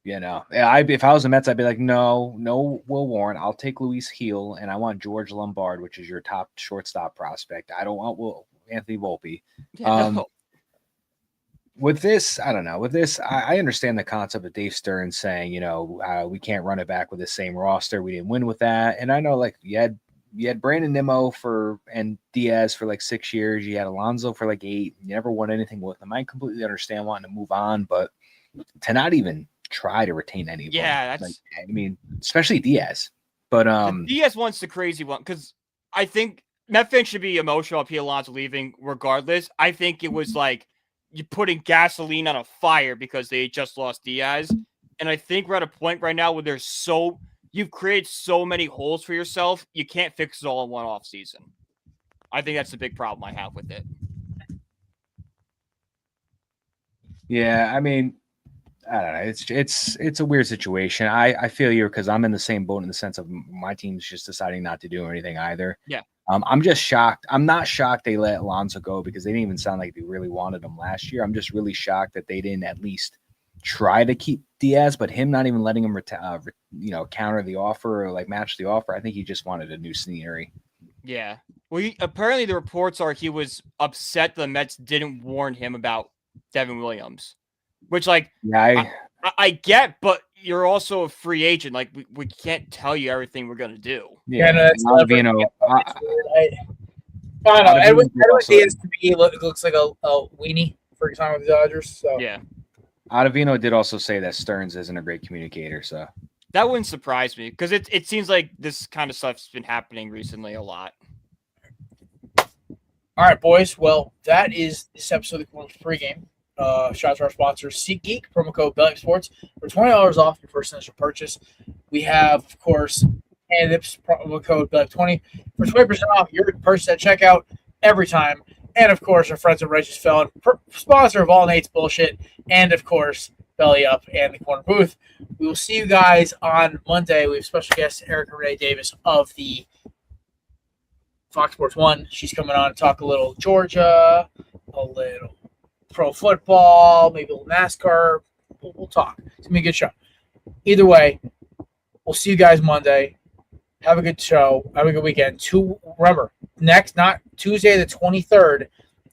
Speaker 3: If I was the Mets, I'd be like, no, Will Warren. I'll take Luis Heel, and I want George Lombard, which is your top shortstop prospect. I don't want Anthony Volpe.
Speaker 5: Yeah, no.
Speaker 3: With this, I don't know. With this, I understand the concept of Dave Stern saying, we can't run it back with the same roster. We didn't win with that. And I know, like, you had Brandon Nimmo and Diaz for like 6 years. You had Alonso for like 8. You never won anything with them. I completely understand wanting to move on, but to not even try to retain any of them.
Speaker 5: Yeah, that's.
Speaker 3: Especially Diaz. But
Speaker 5: Diaz one's the crazy one because I think Met fans should be emotional if Alonso leaving regardless. I think it was like you're putting gasoline on a fire because they just lost Diaz. And I think we're at a point right now where you've created so many holes for yourself, you can't fix it all in one off season. I think that's the big problem I have with it.
Speaker 3: Yeah, I don't know. It's a weird situation. I feel you because I'm in the same boat in the sense of my team's just deciding not to do anything either.
Speaker 5: Yeah.
Speaker 3: I'm just shocked. I'm not shocked they let Alonso go because they didn't even sound like they really wanted him last year. I'm just really shocked that they didn't at least try to keep Diaz, but him not even letting him counter the offer or like match the offer. I think he just wanted a new scenery.
Speaker 5: Yeah. Well, apparently the reports are he was upset the Mets didn't warn him about Devin Williams, which like I get, but you're also a free agent. Like we can't tell you everything we're gonna do.
Speaker 1: Yeah, no, that's I don't know. Edwin Diaz to me looks like a weenie for time with the Dodgers. So
Speaker 5: yeah.
Speaker 3: Ottavino did also say that Stearns isn't a great communicator, so
Speaker 5: that wouldn't surprise me because it seems like this kind of stuff's been happening recently a lot.
Speaker 1: All right, boys. Well, that is this episode of the Korner Booth Pregame. Shout out to our sponsor, SeatGeek, promo code Belly Sports for $20 off your first initial purchase. We have, of course, candidates promo code Belly20 for 20% off your purchase at checkout every time. and, of course, our friends at Righteous Felon, sponsor of all Nate's bullshit, and, of course, Belly Up and the Korner Booth. We will see you guys on Monday. We have special guest Erica Renee Davis of the Fox Sports 1. She's coming on to talk a little Georgia, a little pro football, maybe a little NASCAR. We'll talk. It's going to be a good show. Either way, we'll see you guys Monday. Have a good show. Have a good weekend. Remember, not Tuesday the 23rd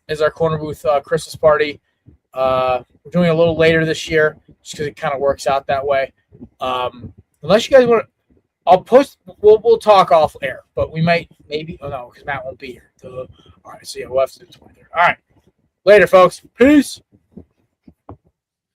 Speaker 1: is our Korner Booth Christmas party. We're doing it a little later this year just because it kind of works out that way. Unless you guys want to, I'll post. We'll talk off air, but we might because Matt won't be here. All right, so yeah, we'll have to do the 23rd. All right, later, folks. Peace.